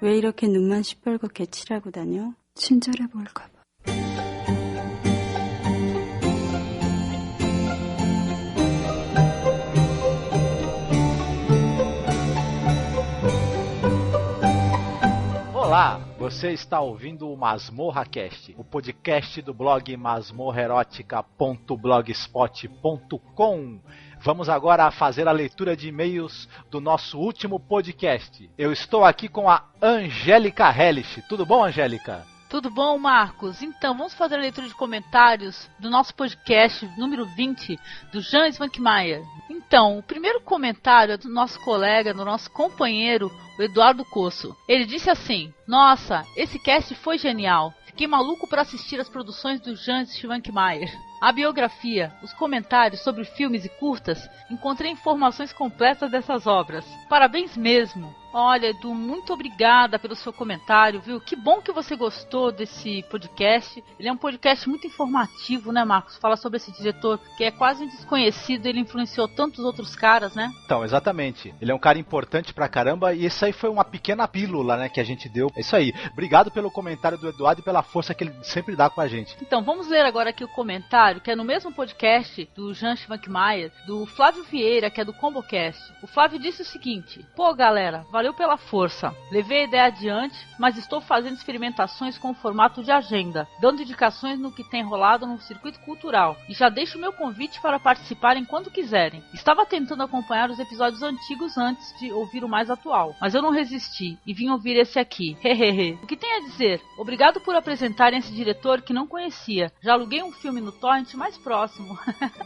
왜 이렇게 눈만 시뻘겋게 칠하고 다녀? 친절해 보일까 봐. Olá, você está ouvindo o Masmorra Cast, o podcast do blog masmorraerótica.blogspot.com. Vamos agora fazer a leitura de e-mails do nosso último podcast. Eu estou aqui com a Angélica Hellish. Tudo bom, Angélica? Tudo bom, Marcos? Então, vamos fazer a leitura de comentários do nosso podcast número 20, do Jan Svankmajer. Então, o primeiro comentário é do nosso colega, do nosso companheiro, o Eduardo Cosso. Ele disse assim: nossa, esse cast foi genial. Fiquei maluco para assistir as produções do Jan Svankmajer. A biografia, os comentários sobre filmes e curtas, encontrei informações completas dessas obras. Parabéns mesmo! Olha, Edu, muito obrigada pelo seu comentário, viu? Que bom que você gostou desse podcast. Ele é um podcast muito informativo, né, Marcos? Fala sobre esse diretor que é quase um desconhecido, ele influenciou tantos outros caras, né? Então, exatamente. Ele é um cara importante pra caramba e isso aí foi uma pequena pílula, né, que a gente deu. É isso aí. Obrigado pelo comentário do Eduardo e pela força que ele sempre dá com a gente. Então, vamos ler agora aqui o comentário, que é no mesmo podcast do Jan Svankmajer, do Flávio Vieira, que é do Combocast. O Flávio disse o seguinte: pô, galera, valeu pela força. Levei a ideia adiante, mas estou fazendo experimentações com o formato de agenda, dando indicações no que tem rolado no circuito cultural. E já deixo o meu convite para participarem quando quiserem. Estava tentando acompanhar os episódios antigos antes de ouvir o mais atual, mas eu não resisti e vim ouvir esse aqui. Hehehe. O que tem a dizer? Obrigado por apresentarem esse diretor que não conhecia. Já aluguei um filme no torrent mais próximo.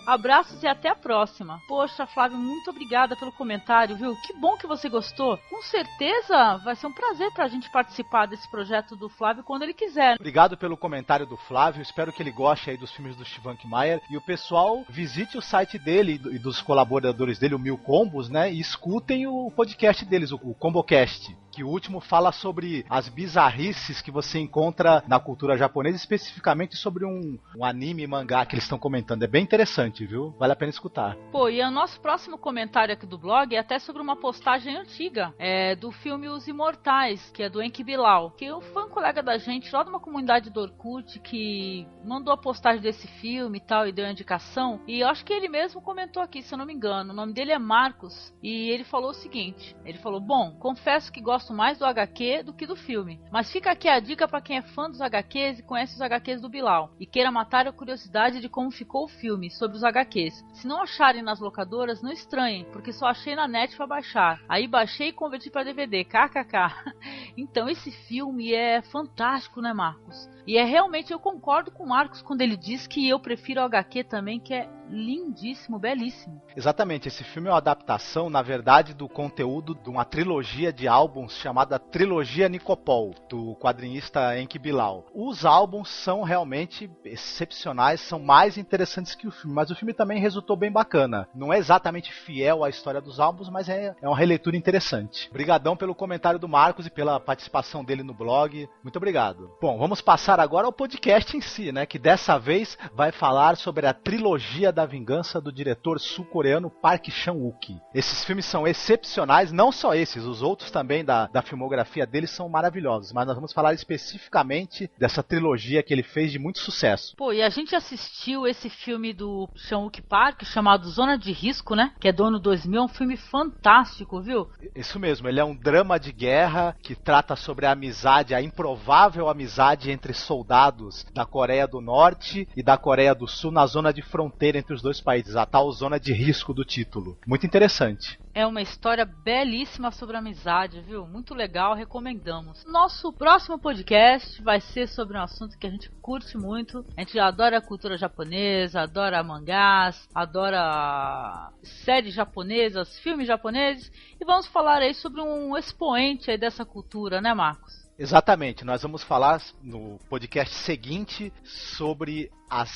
Abraços e até a próxima. Poxa, Flávio, muito obrigada pelo comentário, viu? Que bom que você gostou. Com certeza vai ser um prazer pra gente participar desse projeto do Flávio quando ele quiser. Obrigado pelo comentário do Flávio, espero que ele goste aí dos filmes do Svankmajer. E o pessoal visite o site dele e dos colaboradores dele, o Mil Combos, né? E escutem o podcast deles, o Combocast. Que o último fala sobre as bizarrices que você encontra na cultura japonesa, especificamente sobre um anime mangá que eles estão comentando. É bem interessante, viu? Vale a pena escutar. Pô, e o nosso próximo comentário aqui do blog é até sobre uma postagem antiga, do filme Os Imortais, que é do Enki Bilal, que foi um colega da gente lá de uma comunidade do Orkut que mandou a postagem desse filme e tal, e deu a indicação, e eu acho que ele mesmo comentou aqui, se eu não me engano. O nome dele é Marcos, e ele falou o seguinte, ele falou: bom, confesso que gosto mais do HQ do que do filme, mas fica aqui a dica para quem é fã dos HQs e conhece os HQs do Bilal e queira matar a curiosidade de como ficou o filme sobre os HQs. Se não acharem nas locadoras, não estranhem, porque só achei na net para baixar. Aí baixei e converti para DVD, kkk. Então esse filme é fantástico, né, Marcos? E realmente, eu concordo com o Marcos quando ele diz que eu prefiro o HQ também, que é lindíssimo, belíssimo. Exatamente, esse filme é uma adaptação, na verdade, do conteúdo de uma trilogia de álbuns chamada Trilogia Nicopol, do quadrinista Enki Bilal. Os álbuns são realmente excepcionais, são mais interessantes que o filme, mas o filme também resultou bem bacana. Não é exatamente fiel à história dos álbuns, mas é uma releitura interessante. Obrigadão pelo comentário do Marcos e pela participação dele no blog. Muito obrigado. Bom, vamos passar agora ao podcast em si, né, que dessa vez vai falar sobre a trilogia da vingança do diretor sul-coreano Park Chan-wook. Esses filmes são excepcionais, não só esses, os outros também da filmografia dele são maravilhosos, mas nós vamos falar especificamente dessa trilogia que ele fez de muito sucesso. Pô, e a gente assistiu esse filme do Chan-wook Park, chamado Zona de Risco, né, que é do ano 2000, é um filme fantástico, viu? Isso mesmo, ele é um drama de guerra que trata sobre a amizade, a improvável amizade entre soldados da Coreia do Norte e da Coreia do Sul na zona de fronteira entre os dois países, a tal zona de risco do título. Muito interessante. É uma história belíssima sobre amizade, viu? Muito legal, recomendamos. Nosso próximo podcast vai ser sobre um assunto que a gente curte muito. A gente adora a cultura japonesa, adora mangás, adora séries japonesas, filmes japoneses. E vamos falar aí sobre um expoente aí dessa cultura, né, Marcos? Exatamente, nós vamos falar no podcast seguinte sobre a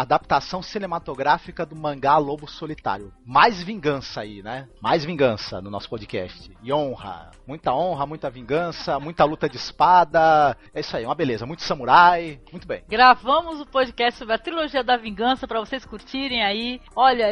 adaptação cinematográfica do mangá Lobo Solitário. Mais vingança aí, né? Mais vingança no nosso podcast. E honra, muita vingança, muita luta de espada. É isso aí, uma beleza. Muito samurai, muito bem. Gravamos o podcast sobre a trilogia da vingança para vocês curtirem aí. Olha,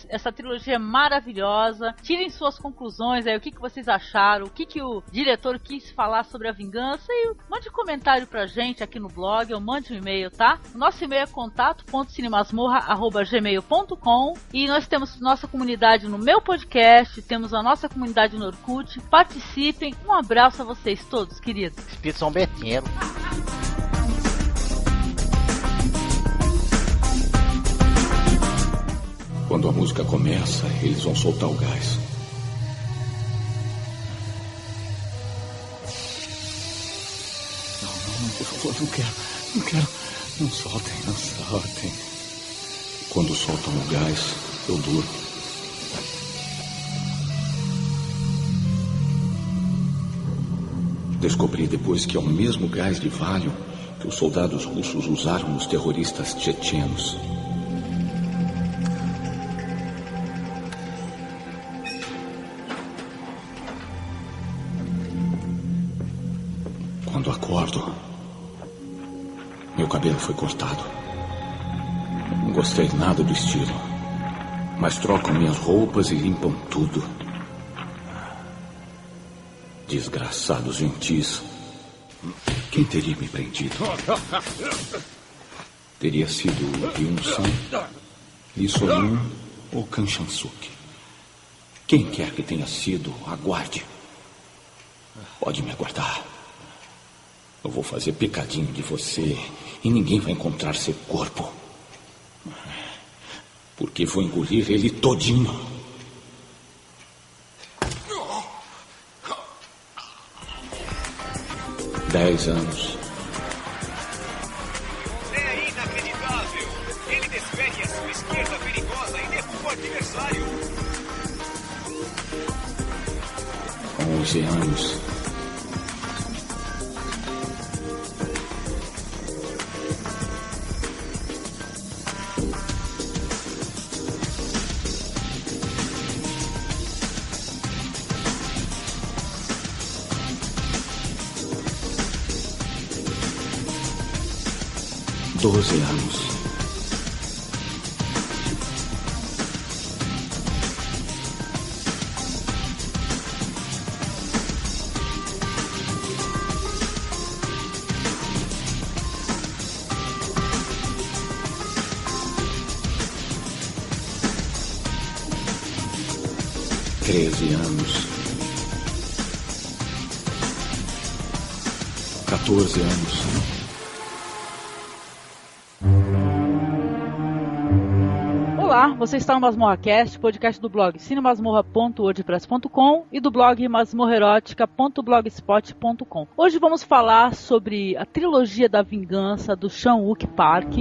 essa trilogia é maravilhosa. Tirem suas conclusões aí, o que vocês acharam, o que o diretor quis falar sobre a vingança e mande um comentário pra gente aqui no blog ou mande um e-mail, tá? O nosso e-mail é contato.cinemasmorra@gmail.com e nós temos nossa comunidade no meu podcast, temos a nossa comunidade no Orkut. Participem. Um abraço a vocês todos, queridos. Espírito São Betinho. Quando a música começa, eles vão soltar o gás. Não, por favor, não quero. Não soltem. Quando soltam o gás, eu durmo. Descobri depois que é o mesmo gás de Valium que os soldados russos usaram nos terroristas tchetchenos. Quando acordo, meu cabelo foi cortado. Não gostei nada do estilo, mas trocam minhas roupas e limpam tudo. Desgraçados gentis. Quem teria me prendido? Teria sido Ryun-san, Lee So-yun ou Kang Chan-suk. Quem quer que tenha sido, aguarde. Pode me aguardar. Eu vou fazer picadinho de você e ninguém vai encontrar seu corpo. Porque vou engolir ele todinho. Dez anos. É inacreditável! Ele desfere a sua esquerda perigosa e derruba o adversário. 11 anos. Doze anos. Treze anos. 14 anos. Olá, você está no MasmorraCast, podcast do blog cinemasmorra.wordpress.com e do blog masmorrerótica.blogspot.com. Hoje vamos falar sobre a trilogia da vingança do Chan-wook Park.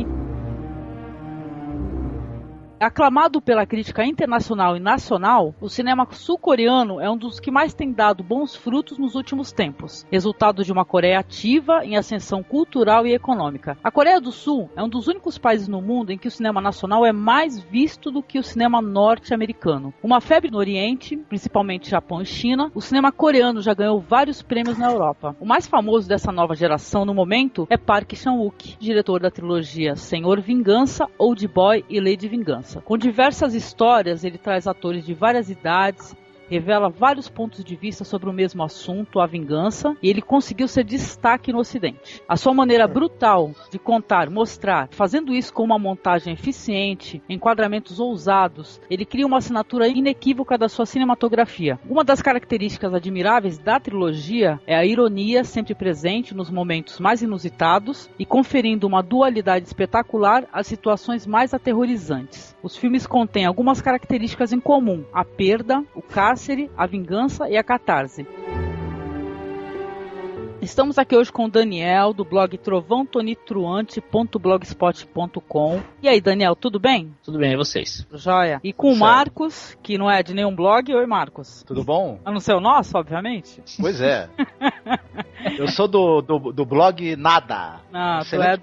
Aclamado pela crítica internacional e nacional, o cinema sul-coreano é um dos que mais tem dado bons frutos nos últimos tempos, resultado de uma Coreia ativa em ascensão cultural e econômica. A Coreia do Sul é um dos únicos países no mundo em que o cinema nacional é mais visto do que o cinema norte-americano. Uma febre no Oriente, principalmente Japão e China, o cinema coreano já ganhou vários prêmios na Europa. O mais famoso dessa nova geração no momento é Park Chan-wook, diretor da trilogia Senhor Vingança, Old Boy e Lady Vingança. Com diversas histórias, ele traz atores de várias idades, revela vários pontos de vista sobre o mesmo assunto, a vingança, e ele conseguiu ser destaque no Ocidente. A sua maneira brutal de contar, mostrar, fazendo isso com uma montagem eficiente, enquadramentos ousados, ele cria uma assinatura inequívoca da sua cinematografia. Uma das características admiráveis da trilogia é a ironia sempre presente nos momentos mais inusitados e conferindo uma dualidade espetacular às situações mais aterrorizantes. Os filmes contêm algumas características em comum: a perda, o cárcere, a vingança e a catarse. Estamos aqui hoje com o Daniel, do blog trovãotonitruante.blogspot.com. E aí, Daniel, tudo bem? Tudo bem, e vocês? Joia. E com o Marcos, que não é de nenhum blog. Oi, Marcos. Tudo bom? A não ser o nosso, obviamente. Pois é. Eu sou do blog Nada. Tu é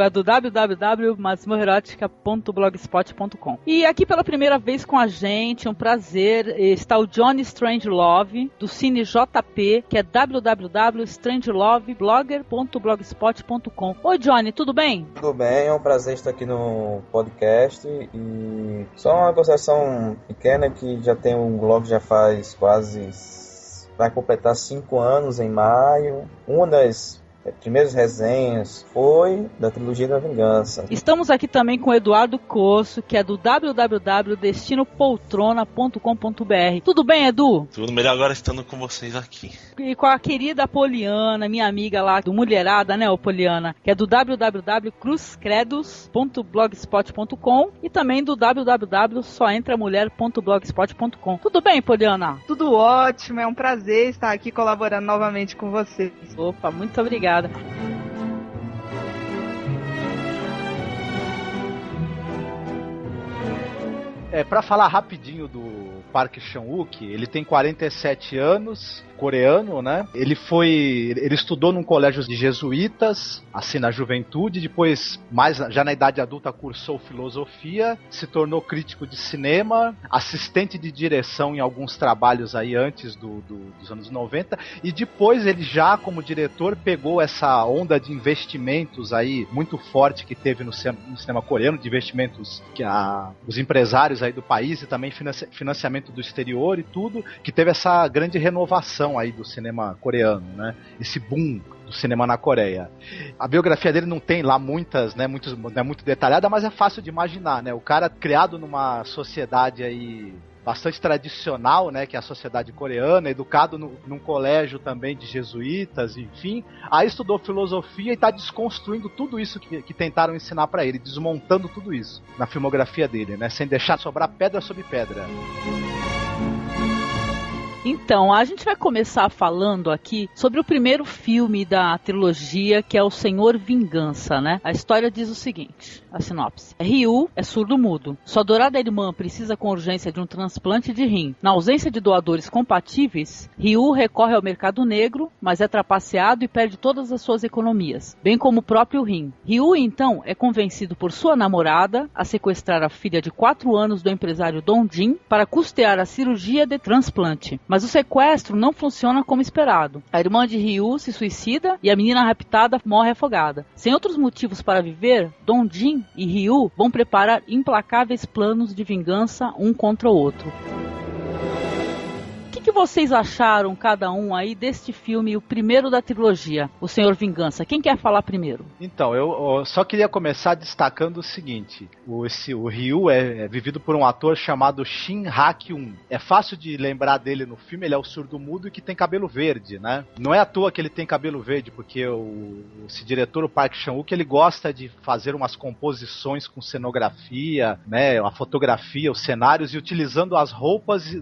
do www.masmorrerótica.blogspot.com. E aqui pela primeira vez com a gente, um prazer, está o Johnny Strangelove, do Cine JP, que é www.strangeloveblogger.blogspot.com. Oi, Johnny, tudo bem? Tudo bem, é um prazer estar aqui no podcast e só uma concessão pequena que já tem um blog já faz vai completar 5 anos em maio. Uma das primeiras resenhas foi da trilogia da Vingança. Estamos aqui também com o Eduardo Cosso, que é do www.destinopoltrona.com.br. Tudo bem, Edu? Tudo melhor agora estando com vocês aqui. E com a querida Poliana, minha amiga lá do Mulherada, né, Poliana? Que é do www.cruzcredos.blogspot.com e também do www.soentramulher.blogspot.com. Tudo bem, Poliana? Tudo ótimo, é um prazer estar aqui colaborando novamente com vocês. Opa, muito obrigada. Para falar rapidinho do Park Chan-wook, ele tem 47 anos, coreano, né? Ele estudou num colégio de jesuítas, assim, na juventude, depois, já na idade adulta, cursou filosofia, se tornou crítico de cinema, assistente de direção em alguns trabalhos aí antes dos anos 90, e depois ele já, como diretor, pegou essa onda de investimentos aí muito forte que teve no cinema coreano, de investimentos que os empresários aí do país e também financiamento do exterior e tudo, que teve essa grande renovação aí do cinema coreano, né? Esse boom do cinema na Coreia. A biografia dele não tem lá não é muito detalhada, mas é fácil de imaginar, né? O cara criado numa sociedade aí bastante tradicional, né, que é a sociedade coreana, educado num colégio também de jesuítas, enfim, aí estudou filosofia e está desconstruindo tudo isso que tentaram ensinar para ele, desmontando tudo isso na filmografia dele, né, sem deixar sobrar pedra sobre pedra. Então, a gente vai começar falando aqui sobre o primeiro filme da trilogia, que é O Senhor Vingança, né? A história diz o seguinte, a sinopse. Ryu é surdo-mudo. Sua adorada irmã precisa com urgência de um transplante de rim. Na ausência de doadores compatíveis, Ryu recorre ao mercado negro, mas é trapaceado e perde todas as suas economias, bem como o próprio rim. Ryu, então, é convencido por sua namorada a sequestrar a filha de 4 anos do empresário Dong Jin para custear a cirurgia de transplante. Mas o sequestro não funciona como esperado. A irmã de Ryu se suicida e a menina raptada morre afogada. Sem outros motivos para viver, Dong Jin e Ryu vão preparar implacáveis planos de vingança um contra o outro. O que vocês acharam, cada um aí, deste filme, o primeiro da trilogia, O Senhor Vingança? Quem quer falar primeiro? Então, eu só queria começar destacando o seguinte. O Ryu é vivido por um ator chamado Shin Ha-kyun. É fácil de lembrar dele no filme, ele é o surdo-mudo e que tem cabelo verde, né? Não é à toa que ele tem cabelo verde, porque esse diretor, o Park Chan-wook, ele gosta de fazer umas composições com cenografia, né? A fotografia, os cenários, e utilizando as roupas,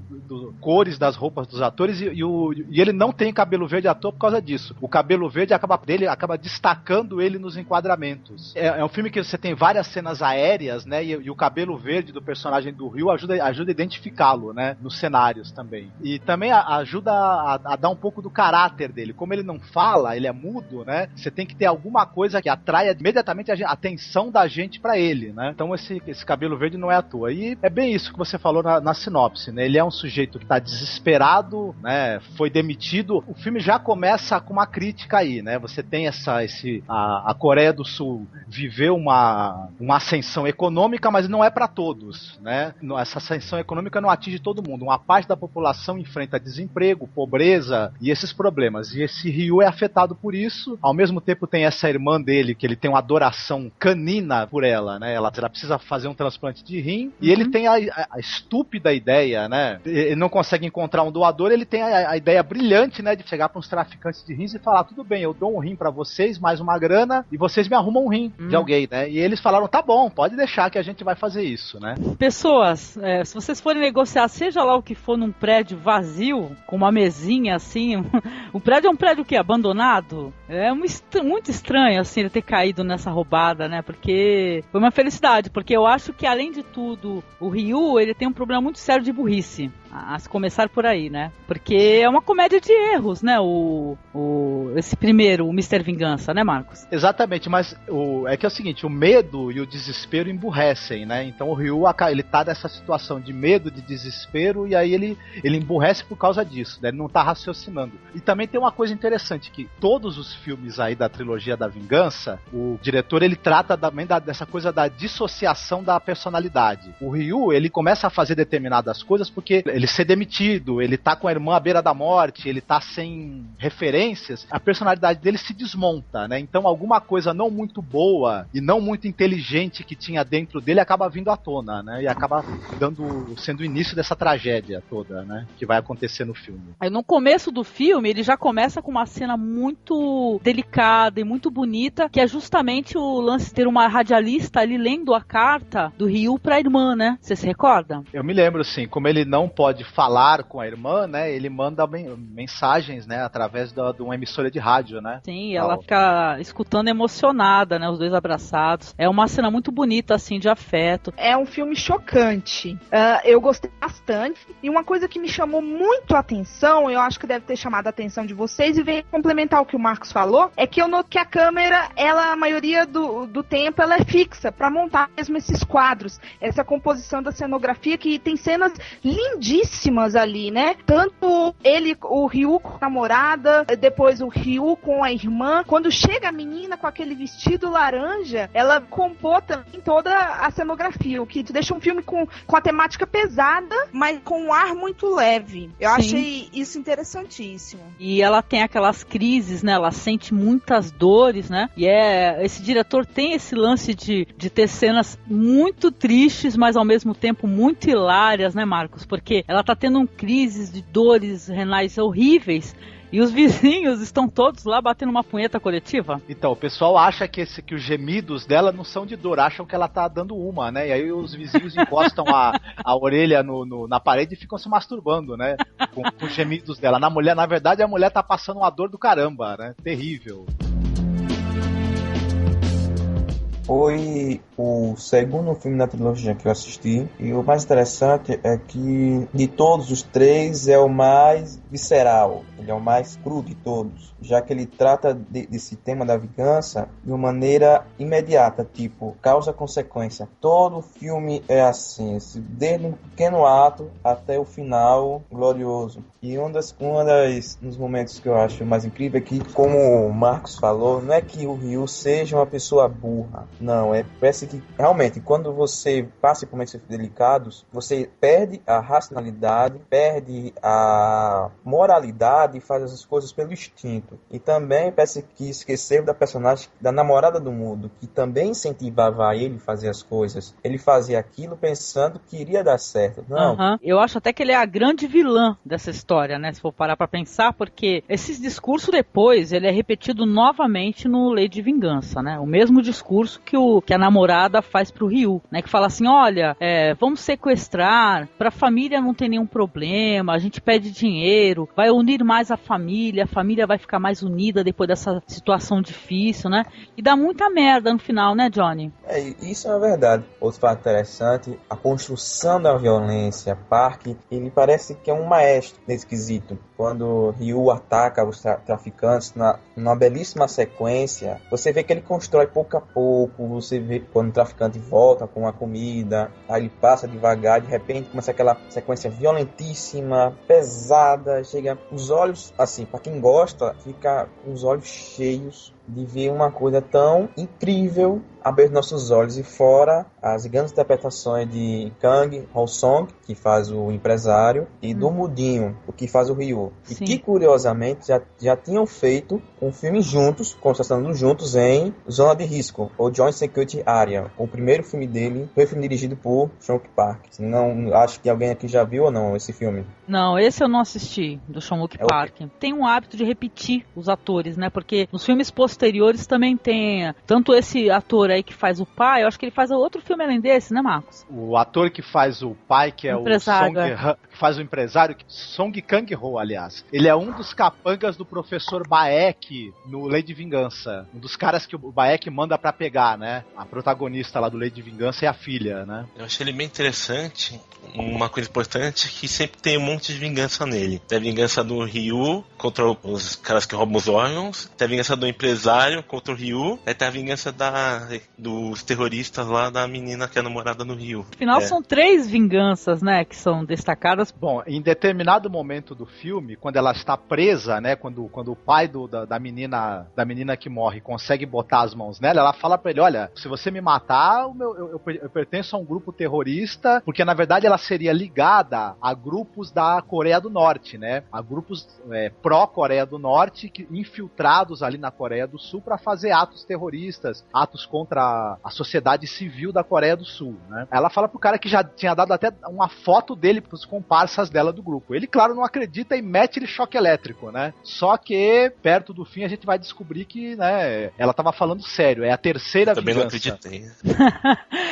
cores das roupas dos atores, e ele não tem cabelo verde à toa por causa disso. O cabelo verde acaba destacando ele nos enquadramentos. É um filme que você tem várias cenas aéreas, né? E o cabelo verde do personagem do Ryu ajuda a identificá-lo, né? Nos cenários também. E também ajuda a dar um pouco do caráter dele. Como ele não fala, ele é mudo, né? Você tem que ter alguma coisa que atraia imediatamente a atenção da gente pra ele, né? Então esse cabelo verde não é à toa. E é bem isso que você falou na sinopse, né? Ele é um sujeito que tá desesperado, né, foi demitido. O filme já começa com uma crítica aí, né? Você tem a Coreia do Sul viveu uma ascensão econômica, mas não é para todos, né? Essa ascensão econômica não atinge todo mundo. Uma parte da população enfrenta desemprego, pobreza e esses problemas. E esse Ryu é afetado por isso. Ao mesmo tempo tem essa irmã dele, que ele tem uma adoração canina por ela, né? Ela precisa fazer um transplante de rim. E ele tem a estúpida ideia, né? Ele não consegue encontrar um doador, ele tem a ideia brilhante, né, de chegar para uns traficantes de rins e falar, tudo bem, eu dou um rim para vocês, mais uma grana, e vocês me arrumam um rim de alguém, né? E eles falaram, tá bom, pode deixar que a gente vai fazer isso, né? Pessoas, se vocês forem negociar, seja lá o que for, num prédio vazio, com uma mesinha assim, o prédio é um prédio o quê? Abandonado? É muito estranho, assim, ele ter caído nessa roubada, né? Porque foi uma felicidade, porque eu acho que, além de tudo, o Ryu, ele tem um problema muito sério de burrice. A se começar por aí. aí, né? Porque é uma comédia de erros, né? Esse primeiro, o Mr. Vingança, né, Marcos? Exatamente, mas é que é o seguinte, o medo e o desespero emburrecem, né? Então o Ryu, ele tá nessa situação de medo, de desespero, e aí ele emburrece por causa disso, né? Ele não tá raciocinando. E também tem uma coisa interessante, que todos os filmes aí da trilogia da vingança, o diretor, ele trata também dessa coisa da dissociação da personalidade. O Ryu, ele começa a fazer determinadas coisas porque ele ser demitido, ele tá com a irmã à beira da morte, ele tá sem referências, a personalidade dele se desmonta, né? Então alguma coisa não muito boa e não muito inteligente que tinha dentro dele acaba vindo à tona, né? E acaba sendo o início dessa tragédia toda, né? Que vai acontecer no filme. Aí no começo do filme, ele já começa com uma cena muito delicada e muito bonita, que é justamente o lance de ter uma radialista ali lendo a carta do Ryu pra irmã, né? Você se recorda? Eu me lembro, sim. Como ele não pode falar com a irmã, né? Ele manda mensagens, né? Através de uma emissora de rádio, né? Sim, ela fica escutando emocionada, né? Os dois abraçados. É uma cena muito bonita, assim, de afeto. É um filme chocante. Eu gostei bastante. E uma coisa que me chamou muito a atenção, eu acho que deve ter chamado a atenção de vocês, e vem complementar o que o Marcos falou, é que eu noto que a câmera, a maioria do tempo, ela é fixa para montar mesmo esses quadros. Essa composição da cenografia, que tem cenas lindíssimas ali, né? Tanto o Ryu com a namorada, depois o Ryu com a irmã. Quando chega a menina com aquele vestido laranja, ela compôs também toda a cenografia, o que deixa um filme com a temática pesada, mas com um ar muito leve. Eu achei isso interessantíssimo. E ela tem aquelas crises, né? Ela sente muitas dores, né? E esse diretor tem esse lance de ter cenas muito tristes, mas ao mesmo tempo muito hilárias, né, Marcos? Porque ela tá tendo crises de dores renais horríveis. E os vizinhos estão todos lá batendo uma punheta coletiva? Então, o pessoal acha que os gemidos dela não são de dor, acham que ela tá dando uma, né? E aí os vizinhos encostam a orelha na parede e ficam se masturbando, né? Com os gemidos dela. Na verdade, a mulher tá passando uma dor do caramba, né? Terrível. Foi o segundo filme da trilogia que eu assisti, e o mais interessante é que de todos os três é o mais visceral, ele é o mais cru de todos, já que ele trata desse tema da vingança de uma maneira imediata, tipo causa-consequência. Todo filme é assim, desde um pequeno ato até o final glorioso. E um dos momentos que eu acho mais incrível é que, como o Marcos falou, não é que o Ryu seja uma pessoa burra. Não, parece que realmente quando você passa por momentos delicados, você perde a racionalidade, perde a moralidade e faz as coisas pelo instinto. E também parece que esqueceu da personagem, da namorada do mundo, que também incentivava ele a fazer as coisas. Ele fazia aquilo pensando que iria dar certo. Não. Eu acho até que ele é a grande vilã dessa história, né? Se for parar pra pensar, porque esse discurso depois, ele é repetido novamente no Lei de Vingança, né? O mesmo discurso que a namorada faz pro Ryu, né? Que fala assim, olha, vamos sequestrar, pra família não ter nenhum problema, a gente pede dinheiro, vai unir mais a família vai ficar mais unida depois dessa situação difícil, né? E dá muita merda no final, né, Johnny? Isso é verdade. Outro fato interessante, a construção da violência. Park, ele parece que é um maestro nesse quesito. Quando Ryu ataca os traficantes numa belíssima sequência, você vê que ele constrói pouco a pouco, você vê quando o traficante volta com a comida, aí ele passa devagar, de repente começa aquela sequência violentíssima, pesada, chega os olhos, assim, para quem gosta, fica com os olhos cheios de ver uma coisa tão incrível abrir nossos olhos, e fora as grandes interpretações de Kang Ho-song, que faz o empresário, e do Mudinho, o que faz o Ryu. Sim. E que, curiosamente, já tinham feito um filme juntos, conversando juntos em Zona de Risco, ou Joint Security Area. O primeiro filme dele foi um filme dirigido por Sean Park. Não, acho que alguém aqui já viu ou não esse filme? Não, esse eu não assisti, do Sean-Wook Park. Tem um hábito de repetir os atores, né? Porque nos filmes posteriores também tem tanto esse ator aí que faz o pai, eu acho que ele faz outro filme além desse, né, Marcos? O ator que faz o pai, que é o Song, que faz o empresário, Song Kang-ho, aliás. Ele é um dos capangas do professor Baek no Lei de Vingança. Um dos caras que o Baek manda pra pegar, né? A protagonista lá do Lei de Vingança é a filha, né? Eu achei ele bem interessante uma coisa importante é que sempre tem um monte de vingança nele. Tem a vingança do Ryu contra os caras que roubam os órgãos, tem a vingança do empresário contra o Ryu, aí tem a vingança dos terroristas lá da menina que é namorada do Ryu. Afinal, são 3 vinganças, né, que são destacadas. Bom, em determinado momento do filme, quando ela está presa, né, quando o pai da menina que morre consegue botar as mãos nela, ela fala pra ele, olha, se você me matar, eu pertenço a um grupo terrorista, porque na verdade ela seria ligada a grupos da Coreia do Norte, né, a grupos pró-Coreia do Norte, infiltrados ali na Coreia do Sul para fazer atos terroristas, atos contra a sociedade civil da Coreia do Sul, né. Ela fala pro cara que já tinha dado até uma foto dele pros comparsas dela do grupo. Ele, claro, não acredita e mete ele choque elétrico, né? Só que, perto do fim, a gente vai descobrir que, né, ela tava falando sério. É a terceira também vingança. Não acreditei.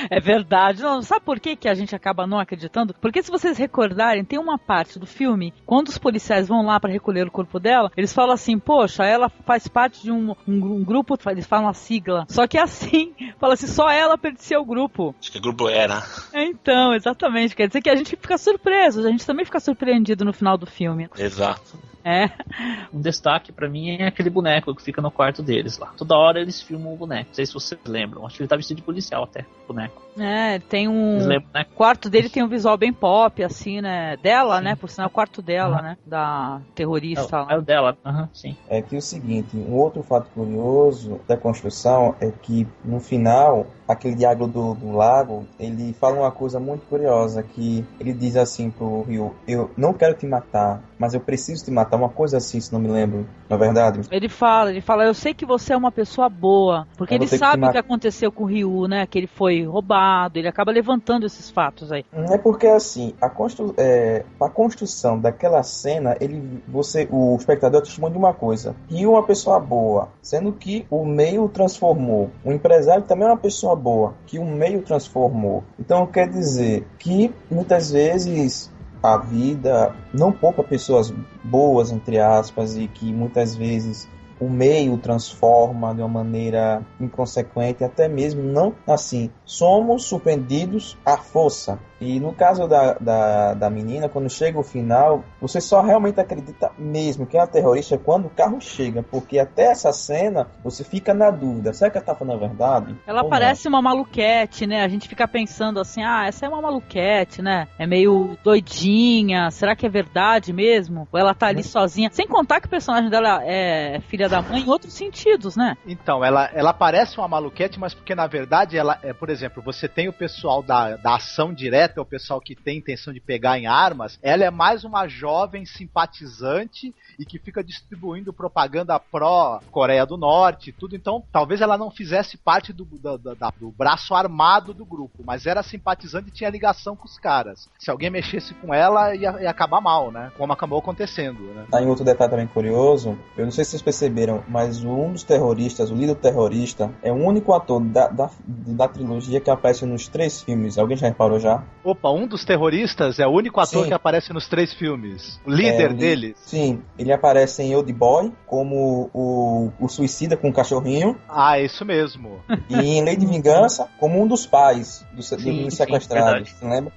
É verdade. Não, sabe por que a gente acaba não acreditando? Porque se vocês recordarem, tem uma parte do filme, quando os policiais vão lá pra recolher o corpo dela, eles falam assim, poxa, ela faz parte de um grupo, eles falam a sigla. Só que é assim, fala assim, só ela pertencia ao grupo. Acho que o grupo era. Então, exatamente. Quer dizer que a gente fica surpreso, a gente também fica surpreendido no final do filme. Exato. Um destaque pra mim é aquele boneco que fica no quarto deles lá. Toda hora eles filmam o boneco. Não sei se vocês lembram. Acho que ele tá vestido de policial até, o boneco. Tem um... Lembram, né? O quarto dele tem um visual bem pop, assim, né? Dela, sim, né? Por sinal, o quarto dela, né? Da terrorista lá. É o dela, sim. É que o seguinte, um outro fato curioso da construção é que, no final, aquele diálogo do lago, ele fala uma coisa muito curiosa, que ele diz assim pro Ryu, eu não quero te matar, mas eu preciso te matar, uma coisa assim, se não me lembro, na verdade. Ele fala, eu sei que você é uma pessoa boa, porque ele sabe o que aconteceu com o Ryu, né, que ele foi roubado, ele acaba levantando esses fatos aí. É porque assim, a construção daquela cena, o espectador testemunha de uma coisa, Ryu é uma pessoa boa, sendo que o meio o transformou, o empresário também é uma pessoa boa, que o meio transformou. Então quer dizer que muitas vezes a vida não poupa pessoas boas, entre aspas, e que muitas vezes o meio transforma de uma maneira inconsequente, até mesmo não assim. Somos surpreendidos à força. E no caso da menina, quando chega o final, você só realmente acredita mesmo que é uma terrorista quando o carro chega, porque até essa cena você fica na dúvida, será que ela tá falando a verdade? Ela parece uma maluquete, né? A gente fica pensando assim, essa é uma maluquete, né? É meio doidinha, será que é verdade mesmo? Ou ela tá ali sozinha? Sem contar que o personagem dela é filha da mãe em outros sentidos, né? Então, ela parece uma maluquete, mas porque na verdade ela por exemplo, você tem o pessoal da ação direta, é o pessoal que tem intenção de pegar em armas, ela é mais uma jovem simpatizante e que fica distribuindo propaganda pró-Coreia do Norte, tudo. Então, talvez ela não fizesse parte do braço armado do grupo, mas era simpatizante e tinha ligação com os caras. Se alguém mexesse com ela, ia acabar mal, né? Como acabou acontecendo, né? Tá em outro detalhe também curioso, eu não sei se vocês perceberam, mas um dos terroristas, o líder terrorista, é o único ator da trilogia que aparece nos 3 filmes. Alguém já reparou já? Opa, um dos terroristas é o único ator que aparece nos 3 filmes. O líder deles. Sim, ele aparece em Old Boy como o suicida com o cachorrinho. É isso mesmo. E em Lei de Vingança como um dos pais dos sequestrados. Você lembra?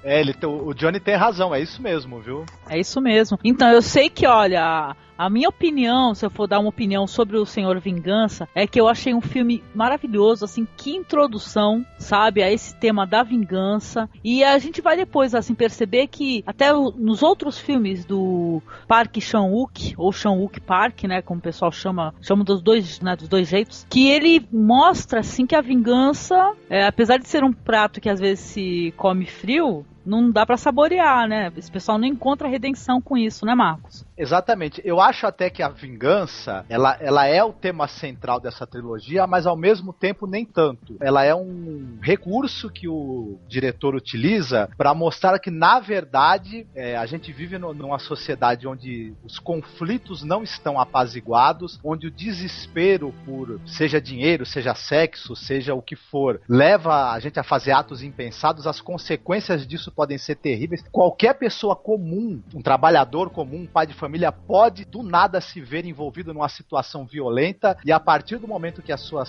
O Johnny tem razão, é isso mesmo, viu? É isso mesmo. Então, eu sei que, olha... A minha opinião, se eu for dar uma opinião sobre o Senhor Vingança, é que eu achei um filme maravilhoso, assim, que introdução, sabe, a esse tema da vingança. E a gente vai depois, assim, perceber que até nos outros filmes do Park Chan-wook, ou Chan-wook Park, né, como o pessoal chama dos dois jeitos, que ele mostra, assim, que a vingança, apesar de ser um prato que às vezes se come frio, não dá pra saborear, né? Esse pessoal não encontra redenção com isso, né, Marcos? Exatamente. Eu acho até que a vingança, ela é o tema central dessa trilogia, mas ao mesmo tempo nem tanto. Ela é um recurso que o diretor utiliza para mostrar que, na verdade, a gente vive numa sociedade onde os conflitos não estão apaziguados, onde o desespero por, seja dinheiro, seja sexo, seja o que for, leva a gente a fazer atos impensados. As consequências disso podem ser terríveis. Qualquer pessoa comum, um trabalhador comum, um pai de família família pode do nada se ver envolvido numa situação violenta e a partir do momento que a sua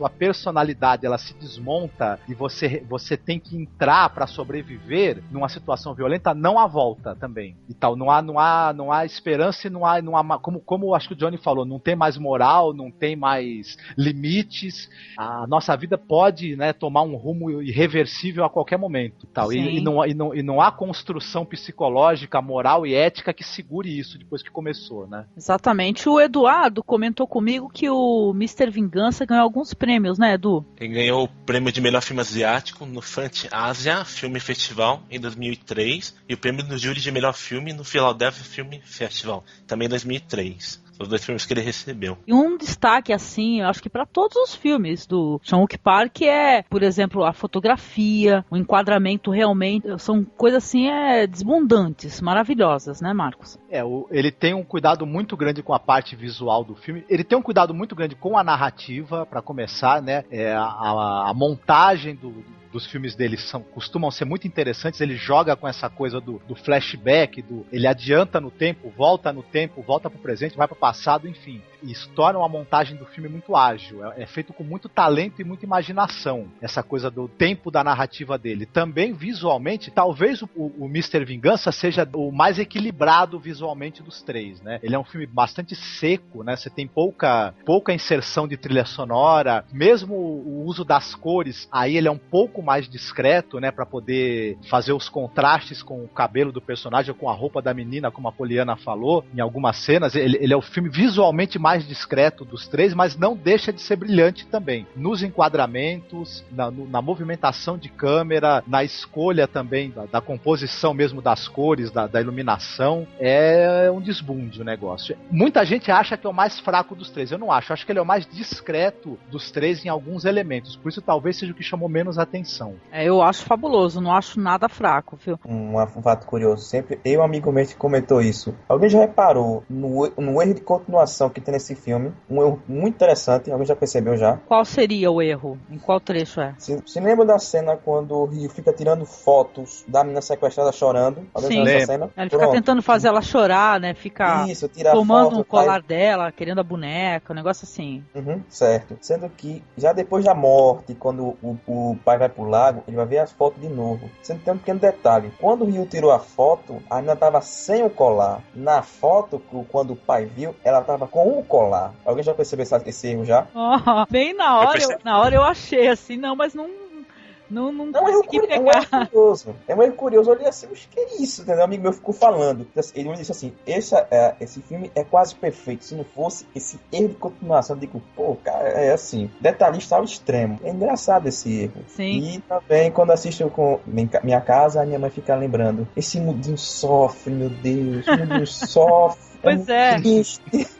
personalidade ela se desmonta e você tem que entrar para sobreviver numa situação violenta, não há volta também. E tal, não há esperança e não há como acho que o Johnny falou, não tem mais moral, não tem mais limites. A nossa vida pode, né, tomar um rumo irreversível a qualquer momento, tal. E não há construção psicológica, moral e ética que segure isso depois que começou, né? Exatamente. O Eduardo comentou comigo que o Mr. Vingança ganhou alguns prêmios, né, Edu? Ele ganhou o prêmio de melhor filme asiático no Fantasia Film Festival em 2003 e o prêmio no júri de melhor filme no Philadelphia Film Festival, também em 2003. Os 2 filmes que ele recebeu. E um destaque, assim, eu acho que para todos os filmes do Chan-wook Park é, por exemplo, a fotografia, o enquadramento realmente, são coisas assim desbundantes, maravilhosas, né, Marcos? Ele tem um cuidado muito grande com a parte visual do filme, ele tem um cuidado muito grande com a narrativa, para começar, né, a montagem dos filmes dele costumam ser muito interessantes. Ele joga com essa coisa do flashback, ele adianta no tempo, volta pro presente, vai pro passado, enfim. Isso torna uma montagem do filme muito ágil. É feito com muito talento e muita imaginação, essa coisa do tempo da narrativa dele. Também visualmente, talvez o Mr. Vingança seja o mais equilibrado visualmente dos 3, né? Ele é um filme bastante seco, né? Você tem pouca inserção de trilha sonora, mesmo o uso das cores, aí ele é um pouco mais discreto, né, para poder fazer os contrastes com o cabelo do personagem ou com a roupa da menina, como a Poliana falou, em algumas cenas. Ele é o filme visualmente mais discreto dos 3, mas não deixa de ser brilhante também. Nos enquadramentos, na movimentação de câmera, na escolha também da composição mesmo das cores, da iluminação. É um desbunde o negócio. Muita gente acha que é o mais fraco dos 3. Eu não acho. Eu acho que ele é o mais discreto dos 3 em alguns elementos. Por isso talvez seja o que chamou menos atenção. Eu acho fabuloso, não acho nada fraco, viu? Um fato curioso, sempre um amigo meu que comentou isso. Alguém já reparou no erro de continuação que tem nesse filme? Um erro muito interessante, alguém já percebeu já? Qual seria o erro? Em qual trecho é? Se lembra da cena quando o Ryu fica tirando fotos da menina sequestrada chorando? Sim, essa cena? Ele fica tentando fazer ela chorar, né? Fica tomando o colar dela, querendo a boneca, um negócio assim. Certo. Sendo que já depois da morte, quando o pai vai pro lago, ele vai ver as fotos de novo. Sendo que tem um pequeno detalhe. Quando o Ryu tirou a foto, a menina tava sem o colar. Na foto, quando o pai viu, ela tava com o colar. Alguém já percebeu esse erro já? Bem na hora eu achei assim, não, mas não consegui pegar. É um erro curioso. Eu olhei assim, que é isso? Entendeu? Um amigo meu ficou falando. Ele me disse assim, esse filme é quase perfeito. Se não fosse esse erro de continuação, eu digo, pô, cara, é assim, detalhista ao extremo. É engraçado esse erro. Sim. E também, quando assisto com minha casa, a minha mãe fica lembrando, esse mudinho sofre, meu Deus, o mudinho sofre. Pois é.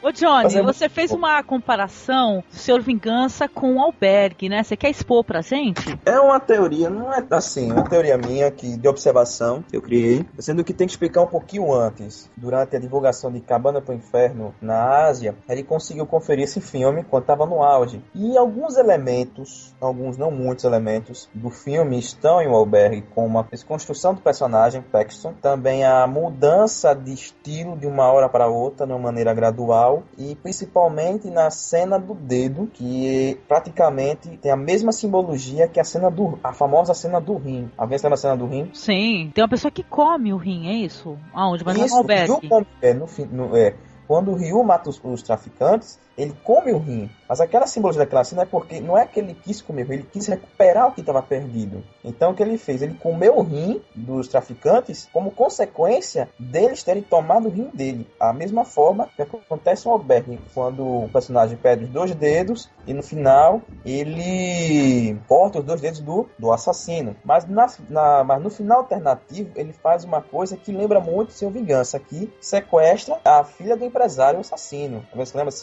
Ô Johnny, você fez uma comparação do Sr. Vingança com o Albergue, né? Você quer expor pra gente? É uma teoria, não é assim, uma teoria minha de observação que eu criei, sendo que tem que explicar um pouquinho antes. Durante a divulgação de Cabana pro Inferno na Ásia, ele conseguiu conferir esse filme quando estava no auge. E alguns elementos, alguns não muitos elementos do filme estão em O Albergue, como a construção do personagem Paxton, também a mudança de estilo de uma hora para outra, de uma maneira gradual, e principalmente na cena do dedo, que praticamente tem a mesma simbologia que a famosa cena do rim. Alguém lembra a cena do rim? Sim, tem uma pessoa que come o rim, é isso? Aonde? Mas isso, no Albergue. Quando o Ryu mata os traficantes, ele come o rim. Mas aquela simbologia daquela cena é porque não é que ele quis comer o rim, ele quis recuperar o que estava perdido. Então o que ele fez? Ele comeu o rim dos traficantes como consequência deles terem tomado o rim dele. A mesma forma que acontece no Albergue, quando o personagem perde os 2 dedos e no final ele corta os 2 dedos do assassino. Mas no final alternativo ele faz uma coisa que lembra muito Seu Vingança, que sequestra a filha do empresário assassino. Você lembra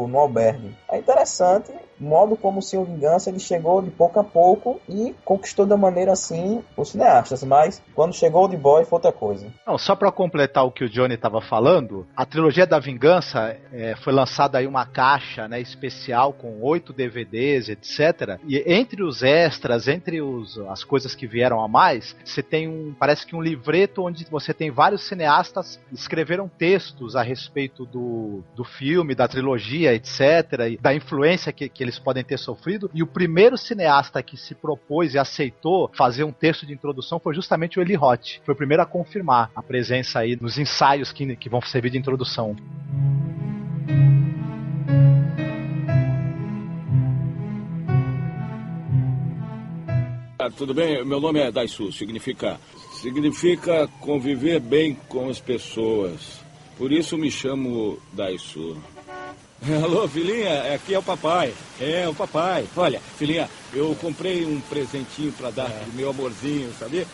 no Albergue? É interessante o modo como o Senhor Vingança ele chegou de pouco a pouco e conquistou da maneira assim os cineastas, mas quando chegou o Old Boy foi outra coisa. Não, só para completar o que o Johnny estava falando, a trilogia da Vingança foi lançada aí uma caixa, né, especial com 8 DVDs, etc. E entre os extras, entre as coisas que vieram a mais, você tem parece que um livreto onde você tem vários cineastas escreveram textos a respeito do filme, da trilogia, etc. E da influência que eles podem ter sofrido. E o primeiro cineasta que se propôs e aceitou fazer um texto de introdução foi justamente o Eli Roth. Foi o primeiro a confirmar a presença aí nos ensaios que vão servir de introdução. Tudo bem, meu nome é Daisu, significa conviver bem com as pessoas. Por isso me chamo Daisu. Alô, filhinha, aqui é o papai. É, o papai. Olha, filhinha, eu comprei um presentinho pra dar pro meu amorzinho, sabia?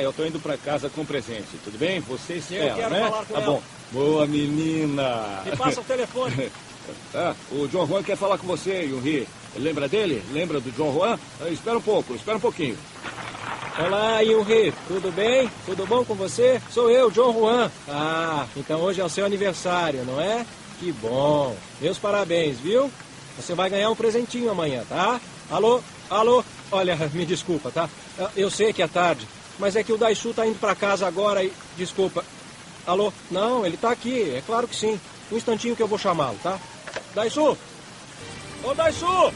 Eu tô indo pra casa com presente, tudo bem? Você espera, eu quero né? falar com tá ela. Bom. Boa, menina. Me passa o telefone. O John Juan quer falar com você, Yuri. Lembra dele? Lembra do John Juan? Espera um pouquinho. Olá, Yuri. Tudo bem? Tudo bom com você? Sou eu, John Juan. Ah, então hoje é o seu aniversário, não é? Que bom. Meus parabéns, viu? Você vai ganhar um presentinho amanhã, tá? Alô? Olha, me desculpa, tá? Eu sei que é tarde, mas é que o Daisu tá indo pra casa agora e... Desculpa. Alô? Não, ele tá aqui, é claro que sim. Um instantinho que eu vou chamá-lo, tá? Daisu! Ô, Daisu!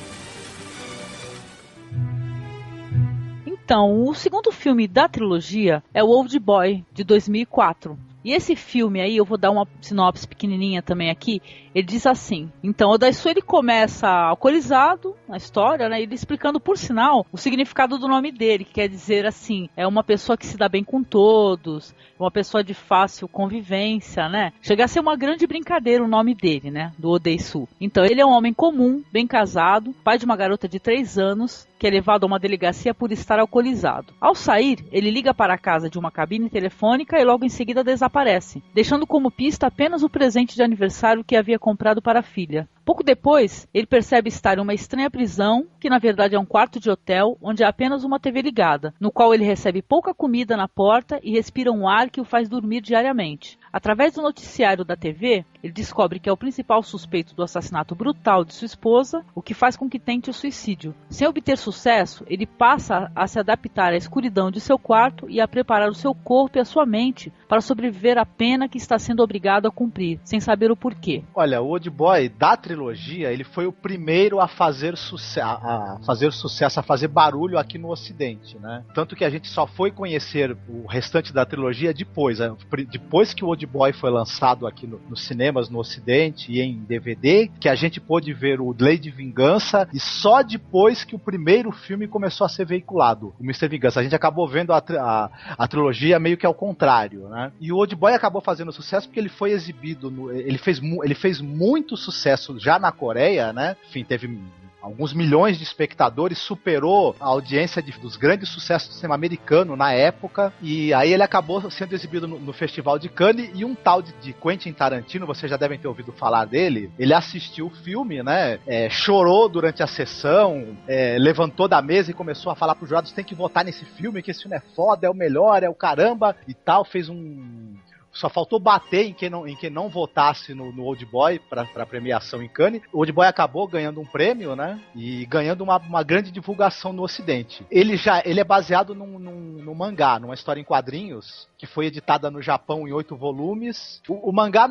Então, o segundo filme da trilogia é o Old Boy, de 2004. E esse filme aí, eu vou dar uma sinopse pequenininha também aqui, ele diz assim: então o Daisu ele começa alcoolizado na história, né, ele explicando por sinal o significado do nome dele, que quer dizer assim, é uma pessoa que se dá bem com todos, uma pessoa de fácil convivência, né, chega a ser uma grande brincadeira o nome dele, né, do Odaisu. Então ele é um homem comum, bem casado, pai de uma garota de 3 anos, que é levado a uma delegacia por estar alcoolizado. Ao sair, ele liga para a casa de uma cabine telefônica e logo em seguida desaparece, deixando como pista apenas o presente de aniversário que havia comprado para a filha. Pouco depois, ele percebe estar em uma estranha prisão, que na verdade é um quarto de hotel, onde há apenas uma TV ligada, no qual ele recebe pouca comida na porta e respira um ar que o faz dormir diariamente. Através do noticiário da TV, ele descobre que é o principal suspeito do assassinato brutal de sua esposa, o que faz com que tente o suicídio. Sem obter sucesso, ele passa a se adaptar à escuridão de seu quarto e a preparar o seu corpo e a sua mente para sobreviver à pena que está sendo obrigado a cumprir, sem saber o porquê. Olha, o Old Boy da trilogia, ele foi o primeiro a fazer sucesso, a fazer barulho aqui no Ocidente, né? Tanto que a gente só foi conhecer o restante da trilogia depois que o Old Boy foi lançado aqui nos cinemas no Ocidente e em DVD, que a gente pôde ver o Lady Vingança, e só depois que o primeiro filme começou a ser veiculado, o Mr. Vingança. A gente acabou vendo a trilogia meio que ao contrário, né? E o Old Boy acabou fazendo sucesso porque ele foi exibido, ele fez muito sucesso já na Coreia, né? Enfim, teve alguns milhões de espectadores, superou a audiência dos grandes sucessos do cinema americano na época, e aí ele acabou sendo exibido no Festival de Cannes, e um tal de Quentin Tarantino, vocês já devem ter ouvido falar dele, ele assistiu o filme, né, chorou durante a sessão, levantou da mesa e começou a falar pros jurados: tem que votar nesse filme, que esse filme é foda, é o melhor, é o caramba, e tal, fez só faltou bater em quem não votasse no Old Boy para premiação em Cannes. O Old Boy acabou ganhando um prêmio, né? E ganhando uma grande divulgação no Ocidente. Ele é baseado num mangá, numa história em quadrinhos, que foi editada no Japão em 8 volumes. O mangá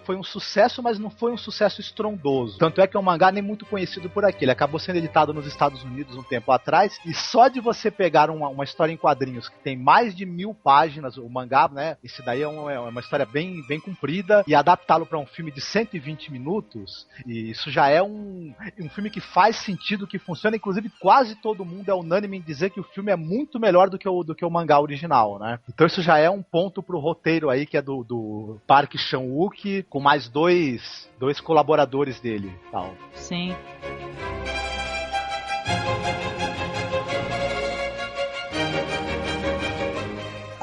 foi um sucesso, mas não foi um sucesso estrondoso. Tanto é que é um mangá nem muito conhecido por aqui. Ele acabou sendo editado nos Estados Unidos um tempo atrás, e só de você pegar uma história em quadrinhos que tem mais de 1000 páginas, o mangá, né? Esse daí é uma história bem comprida, e adaptá-lo para um filme de 120 minutos, e isso já é um filme que faz sentido, que funciona. Inclusive quase todo mundo é unânime em dizer que o filme é muito melhor do que o mangá original, né? Então isso já é um ponto pro roteiro aí, que é do Park Chan-wook, com mais dois colaboradores dele, tal. Sim.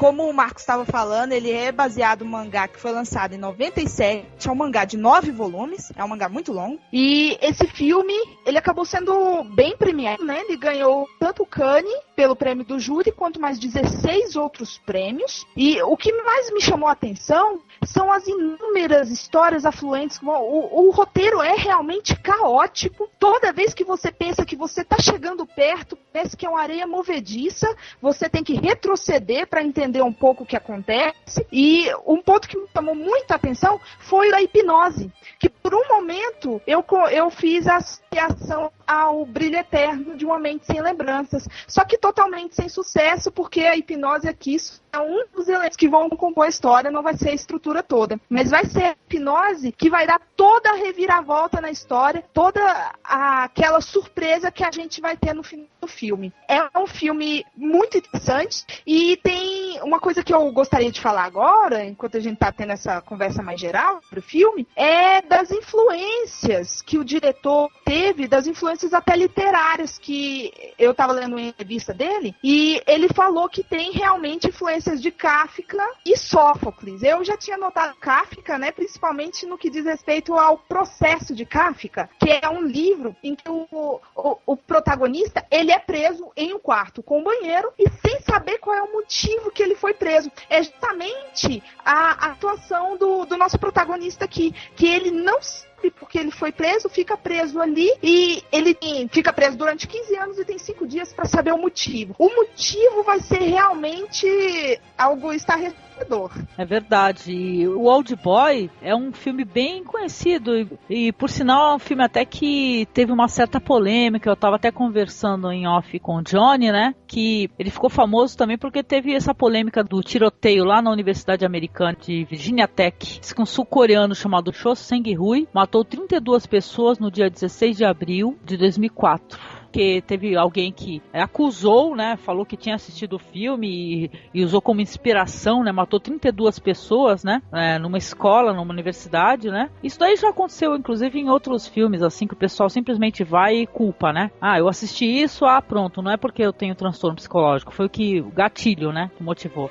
como o Marcos estava falando, ele é baseado no mangá que foi lançado em 97. É um mangá de 9 volumes. É um mangá muito longo. E esse filme, ele acabou sendo bem premiado, né? Ele ganhou tanto o Cannes, pelo prêmio do júri, quanto mais 16 outros prêmios. E o que mais me chamou a atenção são as inúmeras histórias afluentes. O roteiro é realmente caótico. Toda vez que você pensa que você está chegando perto, parece que é uma areia movediça, você tem que retroceder para entender um pouco o que acontece. E um ponto que me chamou muita atenção foi a hipnose, que por um momento eu fiz a associação ao Brilho Eterno de Uma Mente Sem Lembranças, só que totalmente sem sucesso, porque a hipnose aqui é um dos elementos que vão compor a história, não vai ser a estrutura toda, mas vai ser a hipnose que vai dar toda a reviravolta na história, toda aquela surpresa que a gente vai ter no final do filme. É um filme muito interessante e tem uma coisa que eu gostaria de falar agora, enquanto a gente está tendo essa conversa mais geral sobre o filme, é das influências que o diretor teve, das influências até literárias, que eu estava lendo em revista dele, e ele falou que tem realmente influências de Kafka e Sófocles. Eu já tinha notado Kafka, né, principalmente no que diz respeito ao Processo de Kafka, que é um livro em que o protagonista, ele é preso em um quarto com um banheiro e sem saber qual é o motivo que ele foi preso. É justamente a atuação do nosso protagonista aqui, que ele não sabe porque ele foi preso, fica preso ali e ele fica preso durante 15 anos e tem 5 dias para saber o motivo. O motivo vai ser realmente algo estarrecedor. É verdade. E o Old Boy é um filme bem conhecido e por sinal, é um filme até que teve uma certa polêmica. Eu estava até conversando em off com o Johnny, né? Que ele ficou famoso também porque teve essa polêmica do tiroteio lá na Universidade Americana de Virginia Tech. Um sul-coreano chamado Cho Sang-hui matou 32 pessoas no dia 16 de abril de 2004. Porque teve alguém que acusou, né, falou que tinha assistido o filme e usou como inspiração, né, matou 32 pessoas, né, numa escola, numa universidade, né. Isso daí já aconteceu, inclusive, em outros filmes, assim, que o pessoal simplesmente vai e culpa, né. Ah, eu assisti isso, pronto, não é porque eu tenho transtorno psicológico, foi o gatilho, né, que motivou.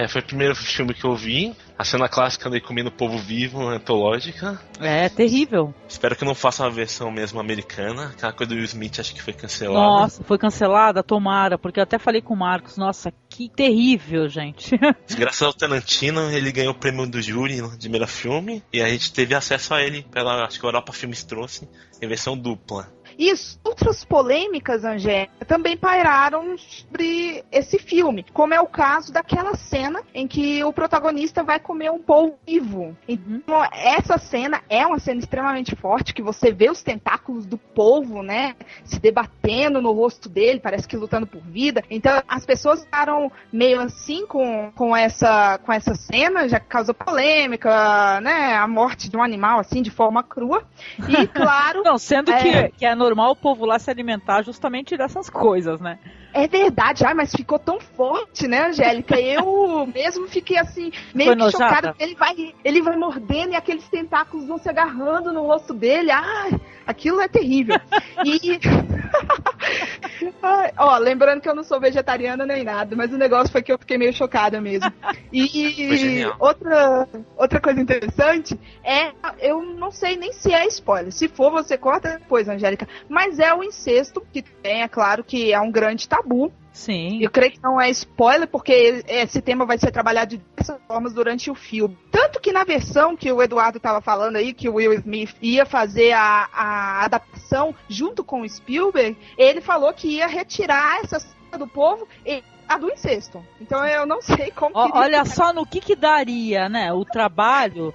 Foi o primeiro filme que eu vi. A cena clássica dele comendo povo vivo, antológica. É terrível. Espero que não faça uma versão mesmo americana. Aquela coisa do Will Smith acho que foi cancelada. Nossa, foi cancelada? Tomara, porque eu até falei com o Marcos. Nossa, que terrível, gente. Graças ao Tarantino, ele ganhou o prêmio do júri de melhor filme. E a gente teve acesso a ele pela, acho que a Europa Filmes trouxe, em versão dupla. E outras polêmicas, Angélica, também pairaram sobre esse filme, como é o caso daquela cena em que o protagonista vai comer um polvo vivo. Então, essa cena é uma cena extremamente forte, que você vê os tentáculos do polvo, né, se debatendo no rosto dele, parece que lutando por vida. Então, as pessoas ficaram meio assim com essa cena, já que causou polêmica, né, a morte de um animal, assim, de forma crua. E, claro... Não, sendo que é normal o povo lá se alimentar justamente dessas coisas, né? É verdade, mas ficou tão forte, né, Angélica? Eu mesmo fiquei assim, meio que chocada. Ele vai mordendo e aqueles tentáculos vão se agarrando no rosto dele. Aquilo é terrível. E... lembrando que eu não sou vegetariana nem nada, mas o negócio foi que eu fiquei meio chocada mesmo. E outra coisa interessante eu não sei nem se é spoiler. Se for, você corta depois, Angélica. Mas é o incesto, que é claro que é um grande tabu. Sim. Eu creio que não é spoiler, porque esse tema vai ser trabalhado de diversas formas durante o filme. Tanto que na versão que o Eduardo estava falando aí, que o Will Smith ia fazer a adaptação junto com o Spielberg, ele falou que ia retirar essa cena do povo e a do incesto. Então eu não sei como que... Olha só no que daria, né, o trabalho,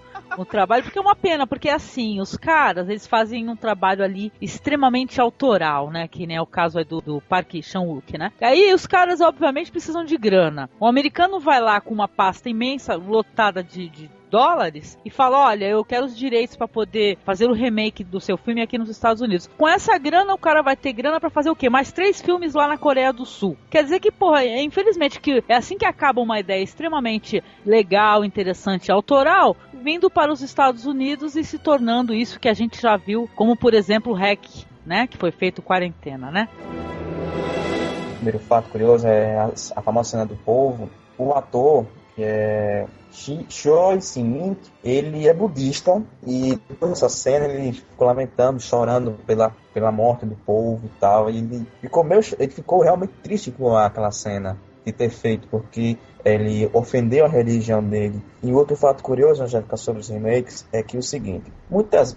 porque é uma pena, porque assim, os caras, eles fazem um trabalho ali extremamente autoral, né, que nem é o caso aí do Park Chan-wook, né, e aí os caras obviamente precisam de grana. O americano vai lá com uma pasta imensa, lotada de dólares e fala, olha, eu quero os direitos para poder fazer o remake do seu filme aqui nos Estados Unidos. Com essa grana, o cara vai ter grana para fazer o quê? Mais 3 filmes lá na Coreia do Sul. Quer dizer que, infelizmente, que é assim que acaba uma ideia extremamente legal, interessante, autoral, vindo para os Estados Unidos e se tornando isso que a gente já viu, como, por exemplo, o Hack, né, que foi feito Quarentena, né? primeiro fato curioso é a famosa cena do polvo. O ator, que é Choi Sin-min, ele é budista e depois dessa cena ele ficou lamentando, chorando pela morte do povo e tal. E ele ficou realmente triste com aquela cena de ter feito, porque ele ofendeu a religião dele. E outro fato curioso, Angélica, sobre os remakes é que é o seguinte: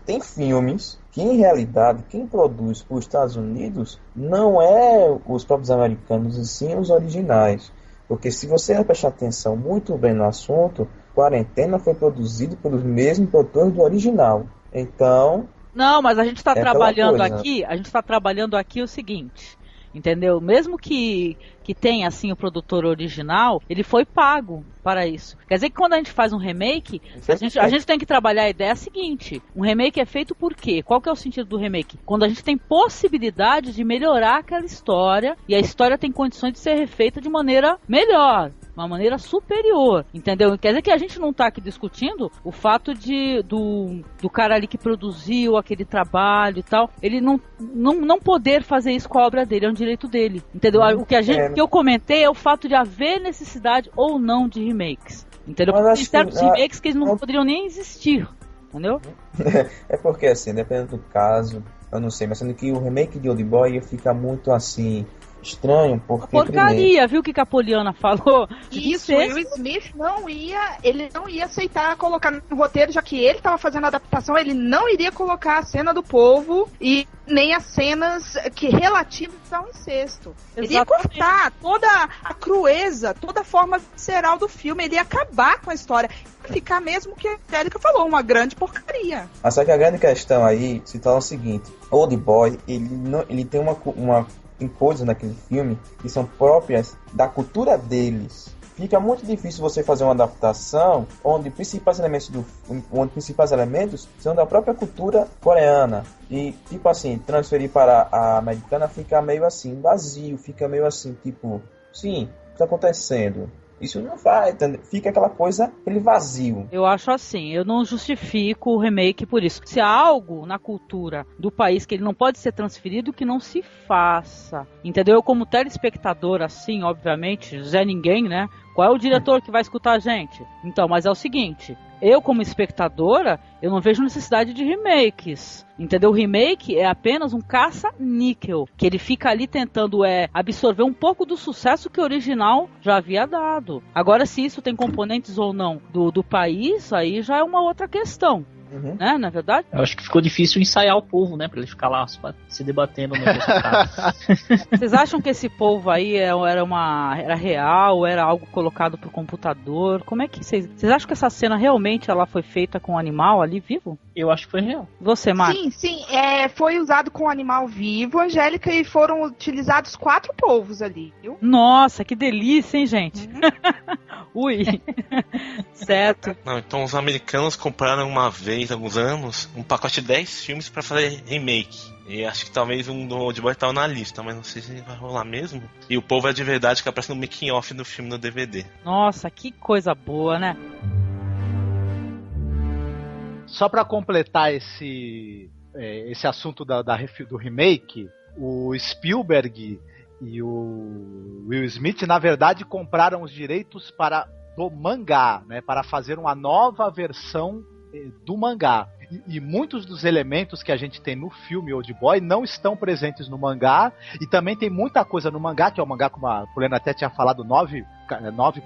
tem filmes que em realidade quem produz para os Estados Unidos não é os próprios americanos, e sim os originais. Porque se você prestar atenção muito bem no assunto, Quarentena foi produzido pelos mesmos produtores do original. Então... Não, mas a gente está trabalhando coisa. aqui, o seguinte, entendeu? Mesmo que tenha assim o produtor original, ele foi pago para isso. Quer dizer que quando a gente faz um remake, a gente tem que trabalhar a ideia seguinte: um remake é feito por quê? Qual que é o sentido do remake? Quando a gente tem possibilidade de melhorar aquela história e a história tem condições de ser refeita de maneira melhor, uma maneira superior, entendeu? Quer dizer que a gente não está aqui discutindo o fato do cara ali que produziu aquele trabalho e tal, ele não poder fazer isso com a obra dele, é um direito dele, entendeu? O que eu comentei é o fato de haver necessidade ou não de remakes, entendeu? Porque tem certos remakes que eles não poderiam nem existir, entendeu? É porque assim, dependendo do caso, eu não sei, mas sendo que o remake de Old Boy fica muito assim... estranho, porque... Porcaria, viu o que a Poliana falou? Isso, o Will Smith não ia aceitar colocar no roteiro, já que ele estava fazendo a adaptação, ele não iria colocar a cena do povo e nem as cenas relativas ao incesto. Ele ia cortar toda a crueza, toda a forma visceral do filme, ele ia acabar com a história. Ia ficar mesmo que a Angélica falou, uma grande porcaria. Mas só que a grande questão aí se torna o seguinte: Old Boy, ele tem tem coisas naquele filme que são próprias da cultura deles. Fica muito difícil você fazer uma adaptação onde principais elementos são da própria cultura coreana. E, tipo assim, transferir para a americana fica meio assim, vazio, fica meio assim, tipo, sim, o que está acontecendo? Isso não vai, fica aquela coisa, aquele vazio. Eu acho assim, eu não justifico o remake por isso. Se há algo na cultura do país que ele não pode ser transferido, que não se faça. Entendeu? Eu como telespectador, assim, obviamente, Zé Ninguém, né? Qual é o diretor que vai escutar a gente? Então, mas é o seguinte, eu como espectadora, eu não vejo necessidade de remakes. Entendeu? O remake é apenas um caça-níquel, que ele fica ali tentando absorver um pouco do sucesso que o original já havia dado. Agora, se isso tem componentes ou não do país, aí já é uma outra questão. Né? Não é verdade? Eu acho que ficou difícil ensaiar o povo, né? Pra ele ficar lá se debatendo no resultado. Vocês acham que esse povo aí era real, era algo colocado pro computador? Como é que vocês acham que essa cena realmente ela foi feita com um animal ali vivo? Eu acho que foi real. Você, Marcos? Sim, foi usado com um animal vivo, Angélica, e foram utilizados 4 polvos ali, viu? Nossa, que delícia, hein, gente? Ui. Certo. Não, então os americanos compraram uma vez, há alguns anos, um pacote de 10 filmes pra fazer remake. E acho que talvez um do Old Boy tava na lista, mas não sei se vai rolar mesmo. E o povo é de verdade que aparece no making off do filme no DVD. Nossa, que coisa boa, né? Só pra completar esse assunto do remake, o Spielberg e o Will Smith, na verdade, compraram os direitos do mangá, né, para fazer uma nova versão do mangá. E muitos dos elementos que a gente tem no filme Old Boy não estão presentes no mangá, e também tem muita coisa no mangá, que é o mangá, como a Poliana até tinha falado, 9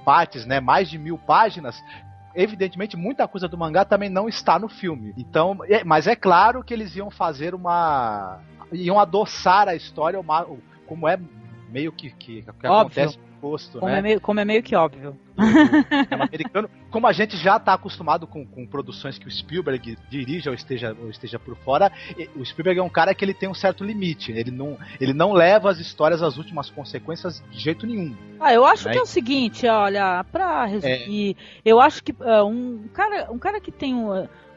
partes, né, mais de 1000 páginas. Evidentemente, muita coisa do mangá também não está no filme. Então, mas é claro que eles iam fazer iam adoçar a história, como é meio que acontece no posto, né? Como é meio que óbvio. É americano. Como a gente já está acostumado com produções que o Spielberg dirige ou esteja por fora, o Spielberg é um cara que ele tem um certo limite. Ele não leva as histórias às últimas consequências de jeito nenhum. Eu acho que é o seguinte, olha, pra resumir, eu acho que um cara que tem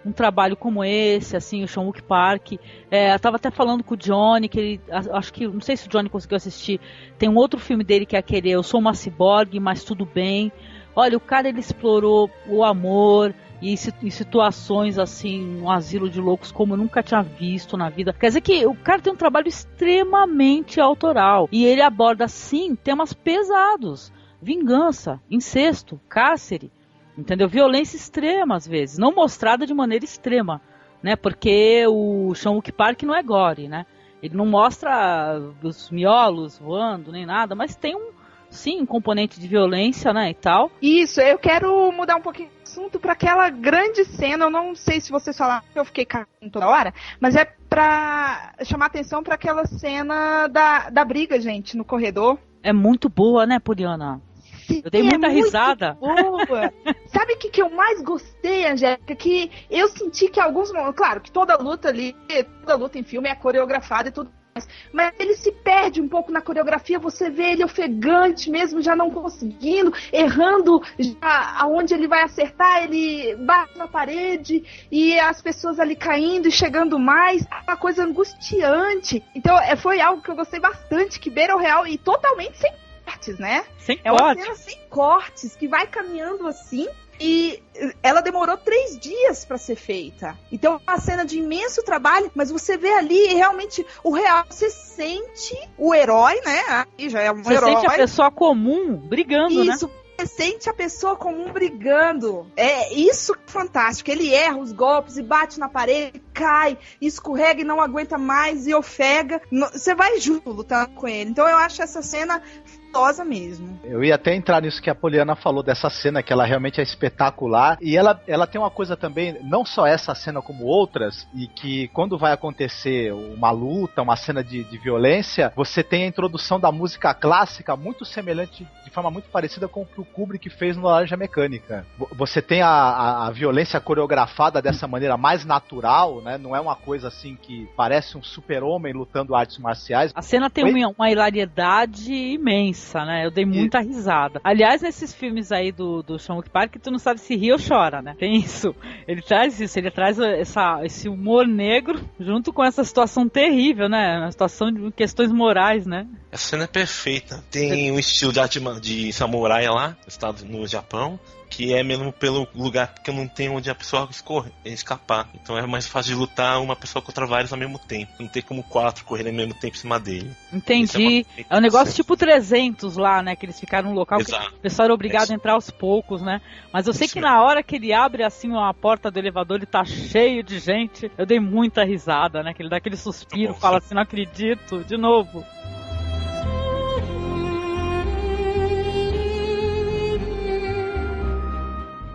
um trabalho como esse, assim, o Sean Park, eu tava até falando com o Johnny, que ele, acho que, não sei se o Johnny conseguiu assistir, tem um outro filme dele que é aquele Eu Sou uma Ciborgue, mas tudo bem. Olha, o cara, ele explorou o amor, e em situações assim, um asilo de loucos como eu nunca tinha visto na vida. Quer dizer que o cara tem um trabalho extremamente autoral e ele aborda sim temas pesados, vingança, incesto, cárcere, entendeu? Violência extrema às vezes, não mostrada de maneira extrema, né? Porque o Sean-Wook Park não é gore, né? Ele não mostra os miolos voando nem nada, mas tem um componente de violência, né, e tal. Isso, eu quero mudar um pouquinho de assunto para aquela grande cena, eu não sei se vocês falaram que eu fiquei caindo toda hora, mas é pra chamar atenção para aquela cena da briga, gente, no corredor. É muito boa, né, Poliana? Eu dei muita risada. Boa. Sabe o que eu mais gostei, Angélica? Que eu senti que alguns momentos... Claro, que toda luta em filme é coreografada e tudo mais. Mas ele se perde um pouco na coreografia. Você vê ele ofegante mesmo, já não conseguindo, errando já aonde ele vai acertar. Ele bate na parede e as pessoas ali caindo e chegando mais. Uma coisa angustiante. Então, foi algo que eu gostei bastante, que beira o real e totalmente sem cortes, né? É uma cena sem cortes, que vai caminhando assim, e ela demorou 3 dias para ser feita. Então é uma cena de imenso trabalho, mas você vê ali realmente o real. Você sente o herói, né? Aí já é um herói. Você sente a pessoa comum brigando, né? Isso. Você sente a pessoa comum brigando. É isso que é fantástico. Ele erra os golpes e bate na parede, cai, escorrega e não aguenta mais e ofega. Você vai junto lutando com ele. Então eu acho essa cena fabulosa mesmo. Eu ia até entrar nisso que a Poliana falou dessa cena, que ela realmente é espetacular. E ela tem uma coisa também, não só essa cena como outras, e que quando vai acontecer uma luta, uma cena de violência, você tem a introdução da música clássica muito semelhante, de forma muito parecida com o que o Kubrick fez no Laranja Mecânica. Você tem a violência coreografada dessa maneira mais natural, né? Não é uma coisa assim que parece um super-homem lutando artes marciais. A cena tem uma hilariedade imensa, né? Eu dei muita risada. Aliás, nesses filmes aí do Sean-Wook Park, tu não sabe se ri ou chora, né? Tem isso. Ele traz isso, ele traz esse humor negro junto com essa situação terrível, né? Uma situação de questões morais, né? A cena é perfeita. Tem um estilo de arte de samurai lá, no Japão, que é mesmo pelo lugar que não tem onde a pessoa escapar. Então é mais fácil de lutar uma pessoa contra vários ao mesmo tempo. Não tem como 4 correrem ao mesmo tempo em cima dele. Entendi. É um negócio tipo 300 lá, né? Que eles ficaram no local. Exato. Que o pessoal era obrigado a entrar aos poucos, né? Mas eu sei que na hora que ele abre assim a porta do elevador, ele tá cheio de gente. Eu dei muita risada, né? Que ele dá aquele suspiro, fala assim, não acredito, de novo.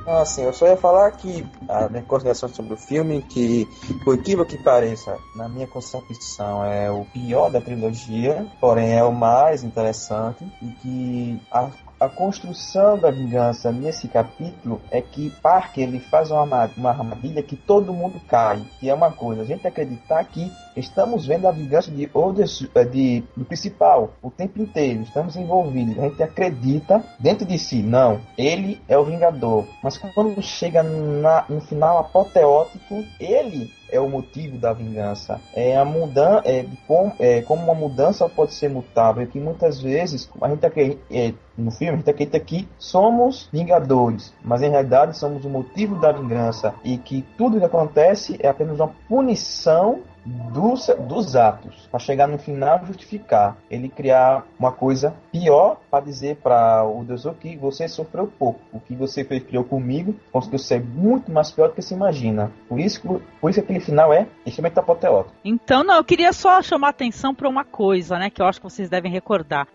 Assim, eu só ia falar que a minha consideração sobre o filme, que por equívoco que pareça, na minha concepção é o pior da trilogia, porém é o mais interessante, e que a construção da vingança nesse capítulo é que Parker ele faz uma armadilha que todo mundo cai, que é uma coisa, a gente acreditar que estamos vendo a vingança do principal o tempo inteiro, estamos envolvidos, a gente acredita dentro de si, não, ele é o Vingador, mas quando chega no final apoteótico, ele é o motivo da vingança. Como uma mudança pode ser mutável, que muitas vezes a gente no filme a gente acredita que somos vingadores, mas em realidade somos o motivo da vingança, e que tudo que acontece é apenas uma punição dos atos, para chegar no final e justificar. Ele criar uma coisa pior para dizer para o Deus que você sofreu pouco, o que você criou comigo conseguiu ser muito mais pior do que se imagina. Por isso aquele final é extremamente apoteótico. Então, eu queria só chamar a atenção para uma coisa, né, que eu acho que vocês devem recordar.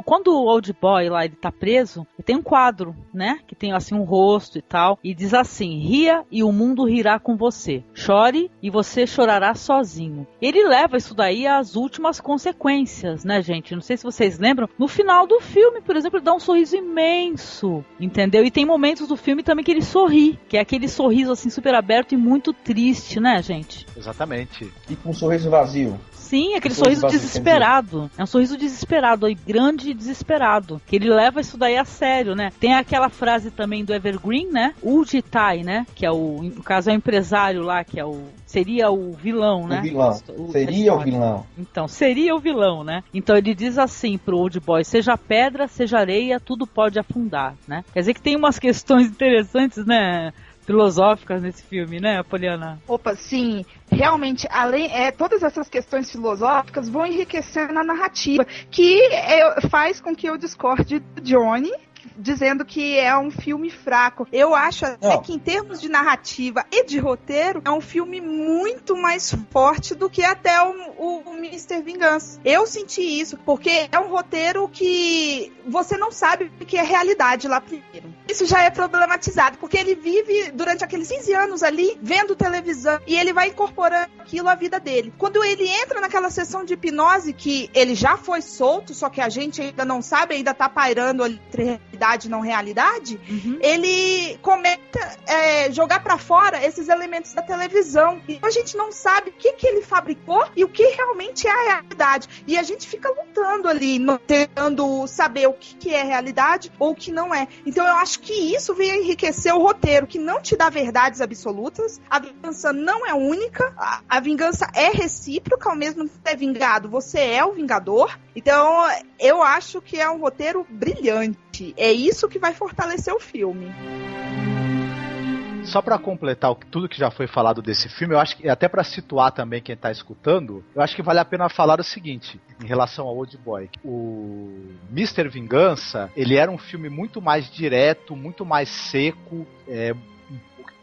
Quando o Old Boy lá ele tá preso, ele tem um quadro, né, que tem assim um rosto e tal, e diz assim: ria e o mundo rirá com você, chore e você chorará sozinho. Ele leva isso daí às últimas consequências, né, gente? Não sei se vocês lembram, no final do filme, por exemplo, ele dá um sorriso imenso, entendeu? E tem momentos do filme também que ele sorri, que é aquele sorriso assim super aberto e muito triste, né, gente? Exatamente. E com um sorriso vazio. Sim, aquele sorriso desesperado. É um sorriso desesperado, grande e desesperado. Que ele leva isso daí a sério, né? Tem aquela frase também do Evergreen, né? O Jitai, né? Que é no caso é o empresário lá, que seria o vilão, né? O vilão. Seria o vilão. Então, seria o vilão, né? Então ele diz assim pro Old Boy: seja pedra, seja areia, tudo pode afundar, né? Quer dizer que tem umas questões interessantes, né? filosóficas nesse filme, né, Poliana? Opa, sim. Realmente, todas essas questões filosóficas vão enriquecendo a narrativa, que faz com que eu discorde do Johnny, dizendo que é um filme fraco. Eu acho até que em termos de narrativa e de roteiro, é um filme muito mais forte do que até o Mr. Vingança. Eu senti isso, porque é um roteiro que você não sabe o que é realidade lá primeiro. Isso já é problematizado, porque ele vive durante aqueles 15 anos ali, vendo televisão, e ele vai incorporando aquilo à vida dele. Quando ele entra naquela sessão de hipnose, que ele já foi solto, só que a gente ainda não sabe, ainda tá pairando ali entre realidade e não realidade, ele começa a jogar pra fora esses elementos da televisão. E a gente não sabe o que ele fabricou e o que realmente é a realidade. E a gente fica lutando ali, tentando saber o que é realidade ou o que não é. Então eu acho que isso vem enriquecer o roteiro, que não te dá verdades absolutas. A vingança não é única, a vingança é recíproca, ao mesmo tempo que é vingado, você é o vingador. Então eu acho que é um roteiro brilhante. É isso que vai fortalecer o filme. Só pra completar tudo que já foi falado desse filme, eu acho que, até pra situar também quem tá escutando, eu acho que vale a pena falar o seguinte, em relação ao Old Boy. O Mr. Vingança, ele era um filme muito mais direto, muito mais seco,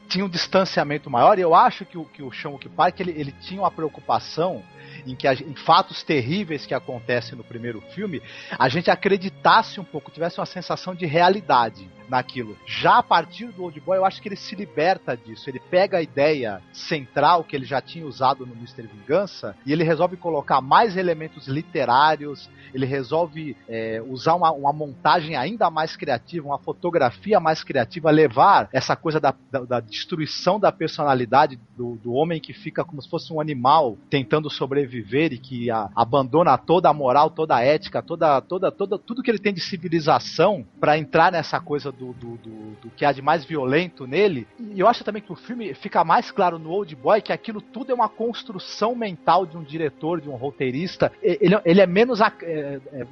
tinha um distanciamento maior, e eu acho que o Sean-Wook Park, ele tinha uma preocupação em fatos terríveis que acontecem no primeiro filme, a gente acreditasse um pouco, tivesse uma sensação de realidade naquilo. Já a partir do Old Boy, eu acho que ele se liberta disso. Ele pega a ideia central que ele já tinha usado no Mr. Vingança e ele resolve colocar mais elementos literários, ele resolve usar uma montagem ainda mais criativa, uma fotografia mais criativa, levar essa coisa da destruição da personalidade do homem que fica como se fosse um animal tentando sobreviver e que abandona toda a moral, toda a ética, tudo que ele tem de civilização para entrar nessa coisa do que há de mais violento nele. E eu acho também que o filme fica mais claro no Old Boy que aquilo tudo é uma construção mental de um diretor, de um roteirista. Ele é menos,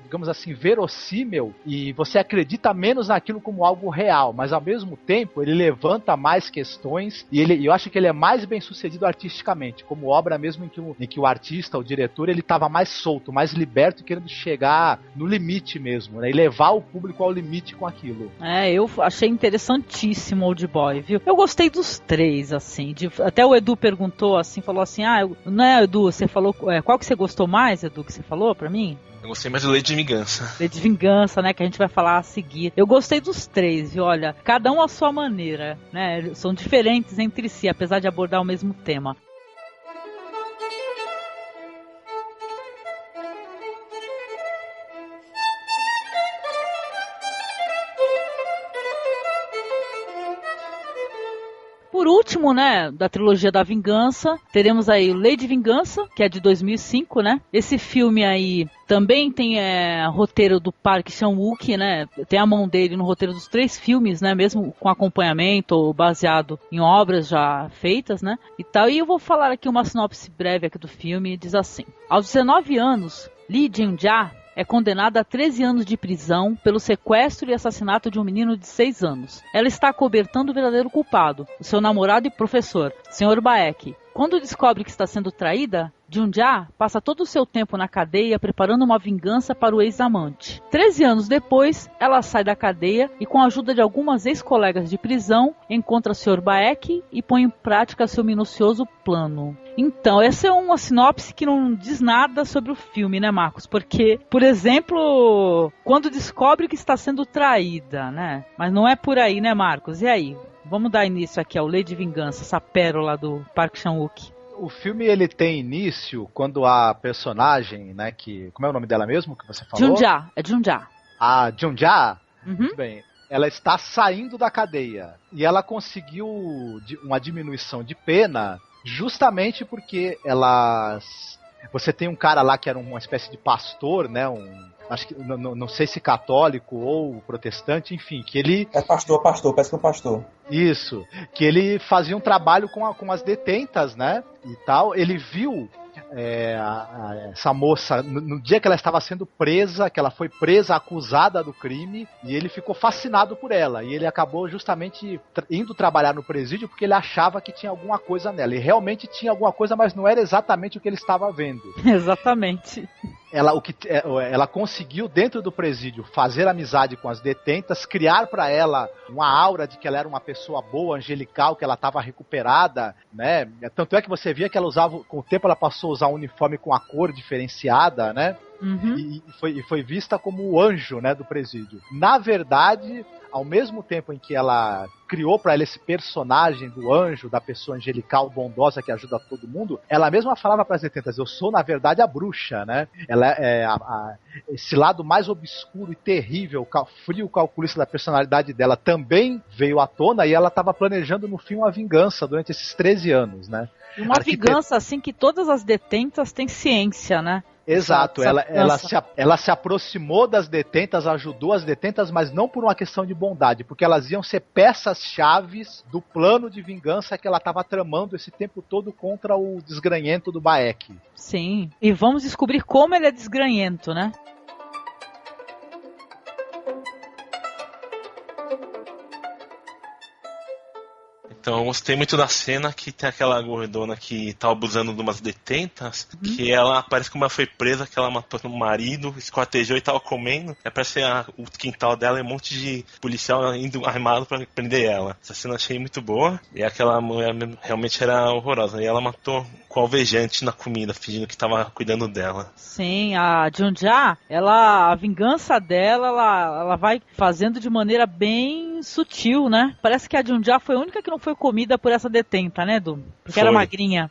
digamos assim, verossímil, e você acredita menos naquilo como algo real, mas ao mesmo tempo ele levanta mais questões e eu acho que ele é mais bem sucedido artisticamente, como obra mesmo em que o artista, o diretor, ele estava mais solto, mais liberto, querendo chegar no limite mesmo, né, e levar o público ao limite com aquilo. Eu achei interessantíssimo Old Boy, viu? Eu gostei dos três, assim. Até o Edu perguntou, assim, falou assim, né, Edu, você falou, qual que você gostou mais, Edu, que você falou pra mim? Eu gostei mais do Lei de Vingança. Lei de Vingança, né, que a gente vai falar a seguir. Eu gostei dos três, viu? Olha, cada um à sua maneira, né? São diferentes entre si, apesar de abordar o mesmo tema. Por último, né, da trilogia da Vingança, teremos aí Lei de Vingança, que é de 2005, né? Esse filme aí também tem roteiro do Park Chan-wook, né? Tem a mão dele no roteiro dos 3 filmes, né? Mesmo com acompanhamento ou baseado em obras já feitas, né? E tal. E eu vou falar aqui uma sinopse breve aqui do filme. Diz assim: aos 19 anos, Lee Jin-ja é condenada a 13 anos de prisão pelo sequestro e assassinato de um menino de 6 anos. Ela está acobertando o verdadeiro culpado, o seu namorado e professor, Sr. Baek. Quando descobre que está sendo traída, Jun-ja passa todo o seu tempo na cadeia preparando uma vingança para o ex-amante. 13 anos depois, ela sai da cadeia e, com a ajuda de algumas ex-colegas de prisão, encontra o Sr. Baek e põe em prática seu minucioso plano. Então, essa é uma sinopse que não diz nada sobre o filme, né, Marcos? Porque, por exemplo, quando descobre que está sendo traída, né? Mas não é por aí, né, Marcos? E aí? Vamos dar início aqui ao Lei de Vingança, essa pérola do Park Chan-wook. O filme, ele tem início quando a personagem, né, que... Como é o nome dela mesmo que você falou? Jun-ja, é Jun-ja. A Jun-ja? Uhum. Muito bem. Ela está saindo da cadeia. E ela conseguiu uma diminuição de pena justamente porque você tem um cara lá que era uma espécie de pastor, né, acho que não sei se católico ou protestante, enfim, que ele... É pastor, parece que é um pastor. Isso, que ele fazia um trabalho com as detentas, né, e tal. Ele viu essa moça, no dia que ela estava sendo presa, que ela foi presa, acusada do crime, e ele ficou fascinado por ela. E ele acabou justamente indo trabalhar no presídio porque ele achava que tinha alguma coisa nela. E realmente tinha alguma coisa, mas não era exatamente o que ele estava vendo. Exatamente. Ela conseguiu, dentro do presídio, fazer amizade com as detentas, criar para ela uma aura de que ela era uma pessoa boa, angelical, que ela estava recuperada, né? Tanto é que você via que ela usava, com o tempo ela passou a usar um uniforme com a cor diferenciada, né? Uhum. E foi vista como o anjo, né, do presídio. Na verdade, ao mesmo tempo em que ela criou para ela esse personagem do anjo, da pessoa angelical, bondosa, que ajuda todo mundo, ela mesma falava para as detentas, eu sou, na verdade, a bruxa, né? Ela é esse lado mais obscuro e terrível, frio, calculista da personalidade dela também veio à tona, e ela estava planejando no fim uma vingança durante esses 13 anos, né? Uma vingança, assim, que todas as detentas têm ciência, né? Exato, ela se aproximou das detentas, ajudou as detentas, mas não por uma questão de bondade, porque elas iam ser peças-chaves do plano de vingança que ela estava tramando esse tempo todo contra o desgranhento do Baek. Sim, e vamos descobrir como ele é desgranhento, né? Então eu gostei muito da cena que tem aquela gordona que tá abusando de umas detentas, que ela parece que ela foi presa, que ela matou o marido, esquartejou e tava comendo. Parece o quintal dela e um monte de policial indo armado pra prender ela. Essa cena eu achei muito boa. E aquela mulher realmente era horrorosa. E ela matou com alvejante na comida, fingindo que tava cuidando dela. Sim, a Junja, a vingança dela, ela vai fazendo de maneira bem sutil, né? Parece que a Junja foi a única que não foi comida por essa detenta, né, Edu? Porque era magrinha.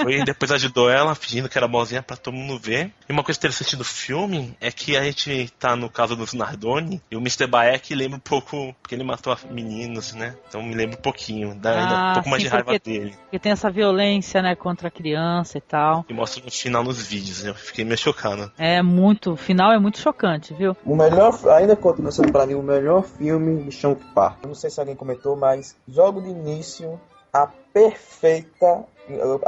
Foi, depois ajudou ela, fingindo que era boazinha pra todo mundo ver. E uma coisa interessante do filme é que a gente tá no caso dos Nardoni, e o Mr. Baek lembra um pouco, porque ele matou meninos, né? Então me lembra um pouquinho, dá ainda um pouco mais de raiva dele. Porque tem essa violência, né, contra a criança e tal. E mostra no final nos vídeos, eu fiquei meio chocado. O final é muito chocante, viu? O melhor, ainda continua sendo pra mim o melhor filme de Shonky Park. Eu não sei se alguém comentou, mas jogo de início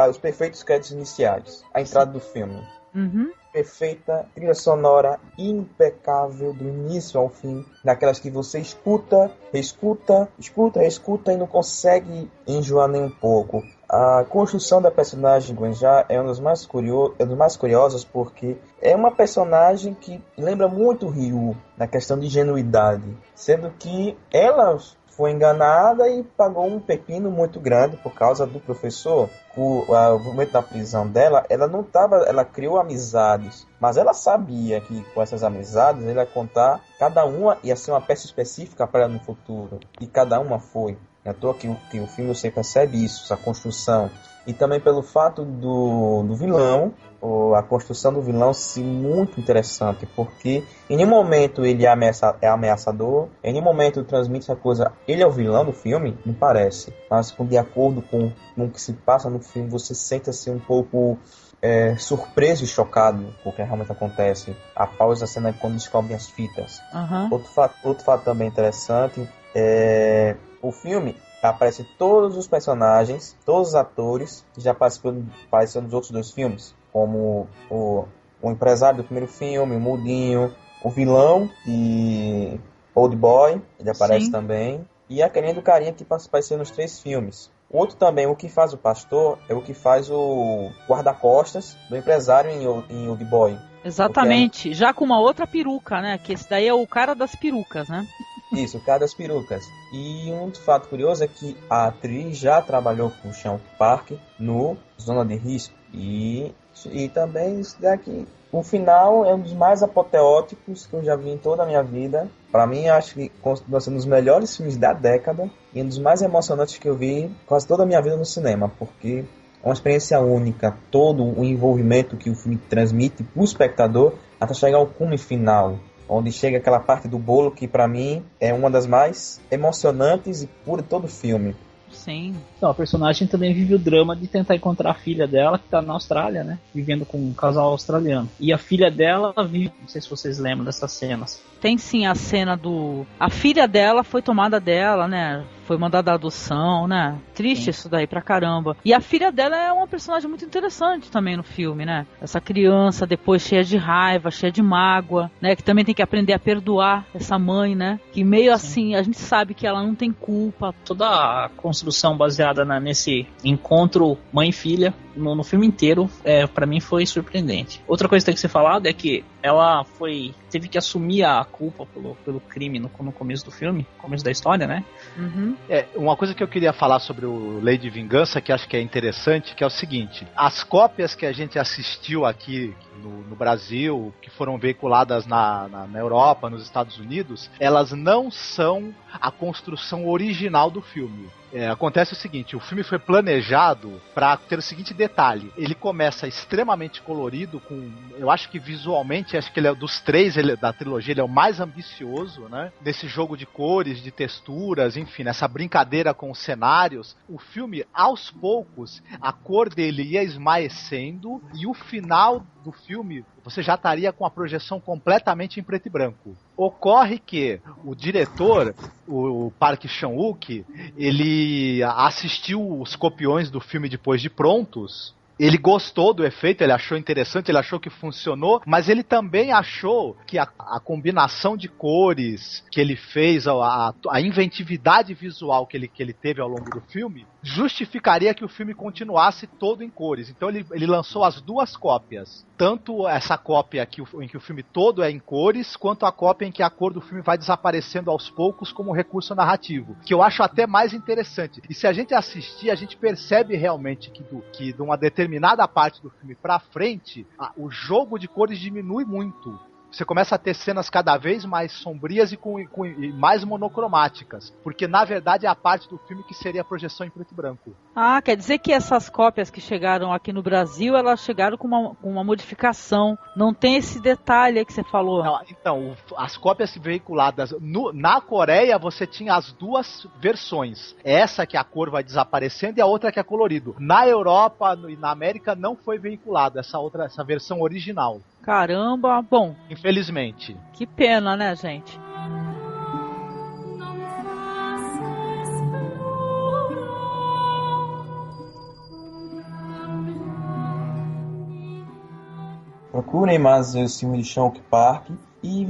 os perfeitos créditos iniciais, a entrada do filme. Uhum. Perfeita, trilha sonora impecável do início ao fim, daquelas que você escuta e não consegue enjoar nem um pouco. A construção da personagem Gwenja é um dos mais curiosos, porque é uma personagem que lembra muito Ryu na questão de ingenuidade, sendo que ela foi enganada e pagou um pepino muito grande por causa do professor. O momento da prisão dela, ela criou amizades, mas ela sabia que com essas amizades ela ia contar, cada uma ia ser uma peça específica para ela no futuro, e cada uma foi. Não é à toa que o filme você percebe isso, essa construção. E também pelo fato do vilão, a construção do vilão ser muito interessante, porque em nenhum momento ele é ameaçador, em nenhum momento transmite essa coisa, ele é o vilão do filme, não parece, mas de acordo com o que se passa no filme, você sente assim um pouco surpreso e chocado com o que realmente acontece após a cena quando descobrem as fitas. Uhum. Outro fato também interessante o filme aparece todos os personagens, todos os atores que já apareceram nos outros dois filmes, como o empresário do primeiro filme, o Mudinho, o vilão de Old Boy, ele aparece também, e a carinha do carinha que apareceu nos 3 filmes. O outro também, o que faz o pastor, é o que faz o guarda-costas do empresário em Old Boy. Exatamente, já com uma outra peruca, né? Que esse daí é o cara das perucas, né? Isso, o cara das perucas. E um fato curioso é que a atriz já trabalhou com o Shonky Park no Zona de Risco. E também isso daqui. O final é um dos mais apoteóticos que eu já vi em toda a minha vida. Para mim, acho que continua sendo um dos melhores filmes da década e um dos mais emocionantes que eu vi quase toda a minha vida no cinema, porque é uma experiência única, todo o envolvimento que o filme transmite para o espectador até chegar ao cume final, onde chega aquela parte do bolo que para mim é uma das mais emocionantes e pura de todo o filme. Sim. Então, a personagem também vive o drama de tentar encontrar a filha dela, que tá na Austrália, né? Vivendo com um casal australiano. E a filha dela vive... Não sei se vocês lembram dessas cenas. Tem sim a cena do... A filha dela foi tomada dela, né? foi mandada à adoção, né? Triste isso daí pra caramba. E a filha dela é uma personagem muito interessante também no filme, né? Essa criança depois cheia de raiva, cheia de mágoa, né? Que também tem que aprender a perdoar essa mãe, né? Que meio assim, a gente sabe que ela não tem culpa. Toda a construção baseada nesse encontro mãe e filha no filme inteiro, para mim foi surpreendente. Outra coisa que tem que ser falada é que ela teve que assumir a culpa pelo crime no começo do filme, no começo da história, né? Uhum. Uma coisa que eu queria falar sobre o Lei de Vingança, que acho que é interessante, que é o seguinte: as cópias que a gente assistiu aqui no Brasil, que foram veiculadas na Europa, nos Estados Unidos, elas não são a construção original do filme. Acontece o seguinte: o filme foi planejado para ter o seguinte detalhe: ele começa extremamente colorido, eu acho que visualmente, acho que ele é dos três da trilogia, ele é o mais ambicioso, né? Nesse jogo de cores, de texturas, enfim, nessa brincadeira com os cenários. O filme, aos poucos, a cor dele ia esmaecendo e o final do filme você já estaria com a projeção completamente em preto e branco. Ocorre que o diretor, o Park Chan-wook, ele assistiu os copiões do filme depois de prontos. Ele gostou do efeito, ele achou interessante, ele achou que funcionou, mas ele também achou que a combinação de cores que ele fez, a inventividade visual que ele teve ao longo do filme, justificaria que o filme continuasse todo em cores. Então ele lançou as duas cópias. Tanto essa cópia em que o filme todo é em cores, quanto a cópia em que a cor do filme vai desaparecendo aos poucos como recurso narrativo, que eu acho até mais interessante. E se a gente assistir, a gente percebe realmente que de uma determinada parte do filme pra frente, o jogo de cores diminui muito. Você começa a ter cenas cada vez mais sombrias e mais monocromáticas. Porque, na verdade, é a parte do filme que seria a projeção em preto e branco. Ah, quer dizer que essas cópias que chegaram aqui no Brasil, elas chegaram com uma modificação. Não tem esse detalhe aí que você falou. Não, então, as cópias veiculadas na Coreia, você tinha as duas versões. Essa que a cor vai desaparecendo e a outra que é colorido. Na Europa e na América não foi veiculada essa versão original. Caramba, bom. Infelizmente. Que pena, né, gente? Procurem mais o filme de Shonk Park e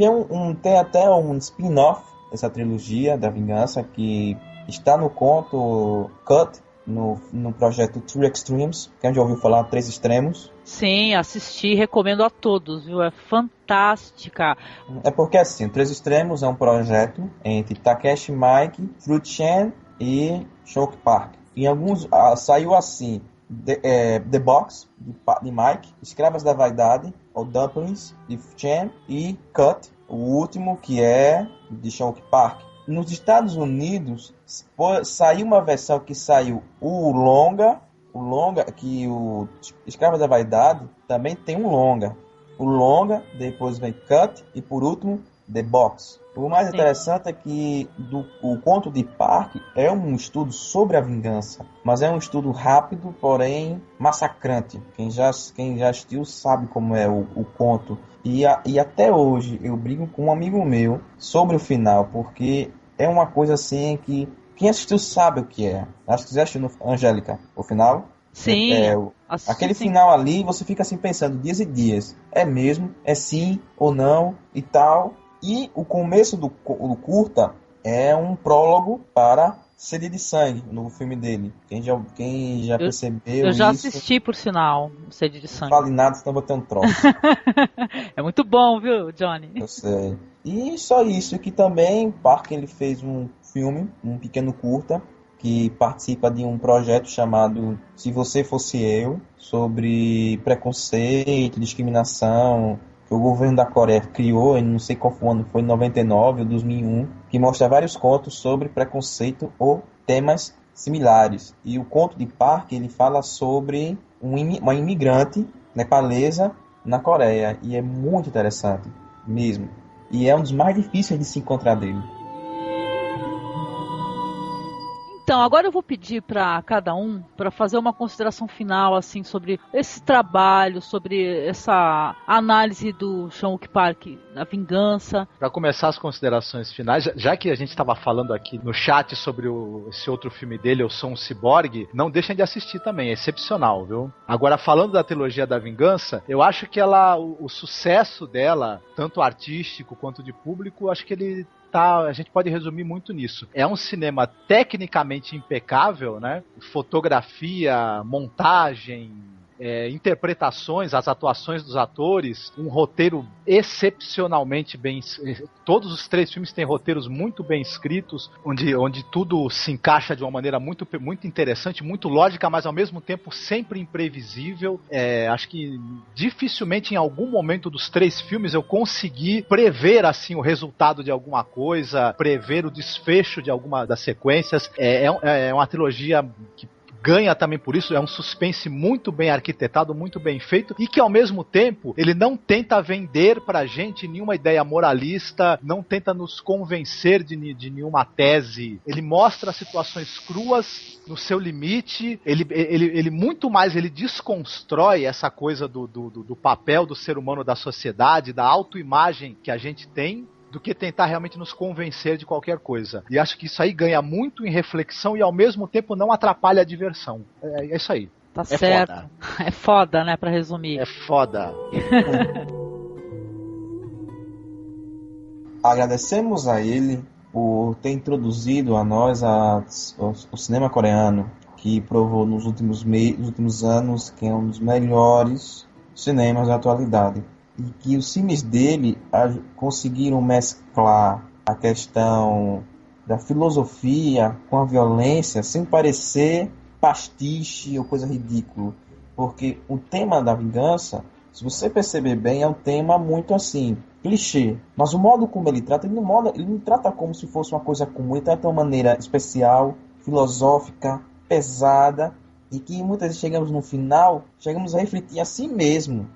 tem até um spin-off dessa trilogia da vingança que está no conto Cut, no projeto True Extremes, que a gente já ouviu falar, Três Extremos. Sim, assisti, recomendo a todos, viu? É fantástica. É porque assim, Três Extremos é um projeto entre Takeshi Mike, Fruit Chan e Shonk Park. Em alguns saiu assim: The Box de Mike, Escravas da Vaidade, ou Dumplings de Chan, e Cut, o último, que é de Shonk Park. Nos Estados Unidos saiu uma versão que saiu o longa, que o Escrava da Vaidade também tem um longa. O longa, depois vem Cut e por último The Box. O mais interessante é que o conto de Park é um estudo sobre a vingança, mas é um estudo rápido, porém massacrante. Quem já assistiu sabe como é o conto. E até hoje eu brigo com um amigo meu sobre o final, porque é uma coisa assim que quem assistiu sabe o que é. Acho que você assistiu no Angélica, o final. Sim. Aquele final ali, você fica assim pensando dias e dias. É mesmo? É sim ou não? E tal. E o começo do curta é um prólogo para Sede de Sangue, no filme dele. Quem já percebeu eu já isso, assisti, por sinal, Sede de Sangue. Não fale nada, senão vou ter um troço. É muito bom, viu, Johnny? Eu sei. E só isso, que também Park ele fez um filme, um pequeno curta, que participa de um projeto chamado Se Você Fosse Eu, sobre preconceito, discriminação, que o governo da Coreia criou, em não sei qual foi o ano, foi em 99 ou 2001, que mostra vários contos sobre preconceito ou temas similares. E o conto de Park, ele fala sobre uma imigrante nepalesa na Coreia, e é muito interessante mesmo. E é um dos mais difíceis de se encontrar dele. Então, agora eu vou pedir para cada um para fazer uma consideração final assim sobre esse trabalho, sobre essa análise do Sean-Wook Park, a vingança. Para começar as considerações finais, já que a gente estava falando aqui no chat sobre esse outro filme dele, Eu Sou um Ciborgue, não deixem de assistir também, é excepcional, viu? Agora, falando da trilogia da vingança, eu acho que o sucesso dela, tanto artístico quanto de público, acho que ele a gente pode resumir muito nisso. É um cinema tecnicamente impecável, né? Fotografia, montagem, interpretações, as atuações dos atores, um roteiro excepcionalmente bem... Todos os 3 filmes têm roteiros muito bem escritos, onde tudo se encaixa de uma maneira muito, muito interessante, muito lógica, mas ao mesmo tempo sempre imprevisível. Acho que dificilmente em algum momento dos 3 filmes eu consegui prever assim o resultado de alguma coisa, prever o desfecho de alguma das sequências. É uma trilogia que ganha também por isso, é um suspense muito bem arquitetado, muito bem feito, e que ao mesmo tempo, ele não tenta vender pra gente nenhuma ideia moralista, não tenta nos convencer de nenhuma tese, ele mostra situações cruas no seu limite, ele muito mais, ele desconstrói essa coisa do papel do ser humano da sociedade, da autoimagem que a gente tem, do que tentar realmente nos convencer de qualquer coisa. E acho que isso aí ganha muito em reflexão e ao mesmo tempo não atrapalha a diversão. É isso aí. Tá certo. Foda. É foda, né, pra resumir. É foda. Agradecemos a ele por ter introduzido a nós o cinema coreano, que provou nos últimos anos que é um dos melhores cinemas da atualidade. E que os filmes dele conseguiram mesclar a questão da filosofia com a violência sem parecer pastiche ou coisa ridícula. Porque o tema da vingança, se você perceber bem, é um tema muito assim, clichê. Mas o modo como ele trata, ele não trata como se fosse uma coisa comum, ele trata de uma maneira especial, filosófica, pesada, e que muitas vezes chegamos no final, chegamos a refletir a si mesmo,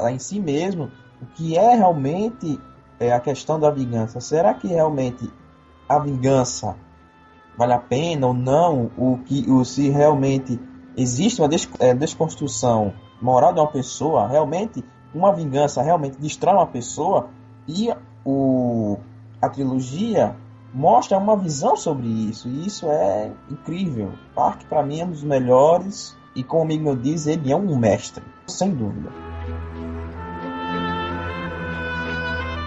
em si mesmo, o que é realmente a questão da vingança. Será que realmente a vingança vale a pena ou não? Se realmente existe uma desconstrução moral de uma pessoa, realmente uma vingança realmente destrói uma pessoa, e a trilogia mostra uma visão sobre isso, e isso é incrível. Park, para mim, é um dos melhores. E como o amigo meu diz, ele é um mestre, sem dúvida.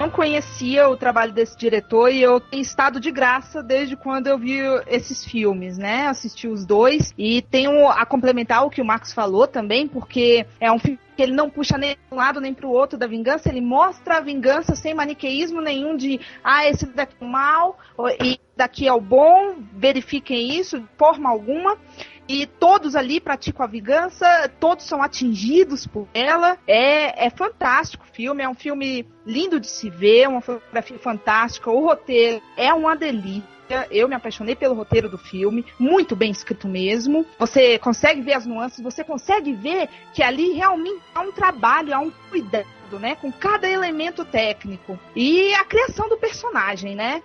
Não conhecia o trabalho desse diretor e eu tenho estado de graça desde quando eu vi esses filmes, né? Assisti os 2 e tenho a complementar o que o Marcos falou também, porque é um filme que ele não puxa nem para um lado nem para o outro da vingança, ele mostra a vingança sem maniqueísmo nenhum de esse daqui é o mal e daqui é o bom, verifiquem isso de forma alguma. E todos ali praticam a vingança, todos são atingidos por ela. É fantástico o filme, é um filme lindo de se ver, uma fotografia fantástica, o roteiro é uma delícia. Eu me apaixonei pelo roteiro do filme, muito bem escrito mesmo. Você consegue ver as nuances, você consegue ver que ali realmente há um trabalho, há um cuidado, né, com cada elemento técnico. E a criação do personagem, né?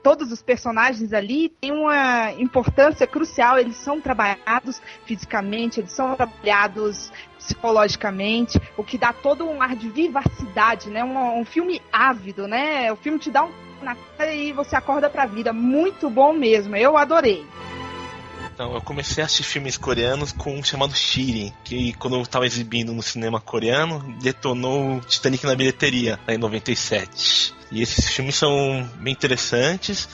Todos os personagens ali têm uma importância crucial, eles são trabalhados fisicamente, eles são trabalhados psicologicamente, o que dá todo um ar de vivacidade, né? Um filme ávido, né? O filme te dá na cara e você acorda pra vida. Muito bom mesmo, eu adorei. Então, eu comecei a assistir filmes coreanos com um chamado Shiri, que quando eu estava exibindo no cinema coreano, detonou Titanic na bilheteria, em 97. E esses filmes são bem interessantes.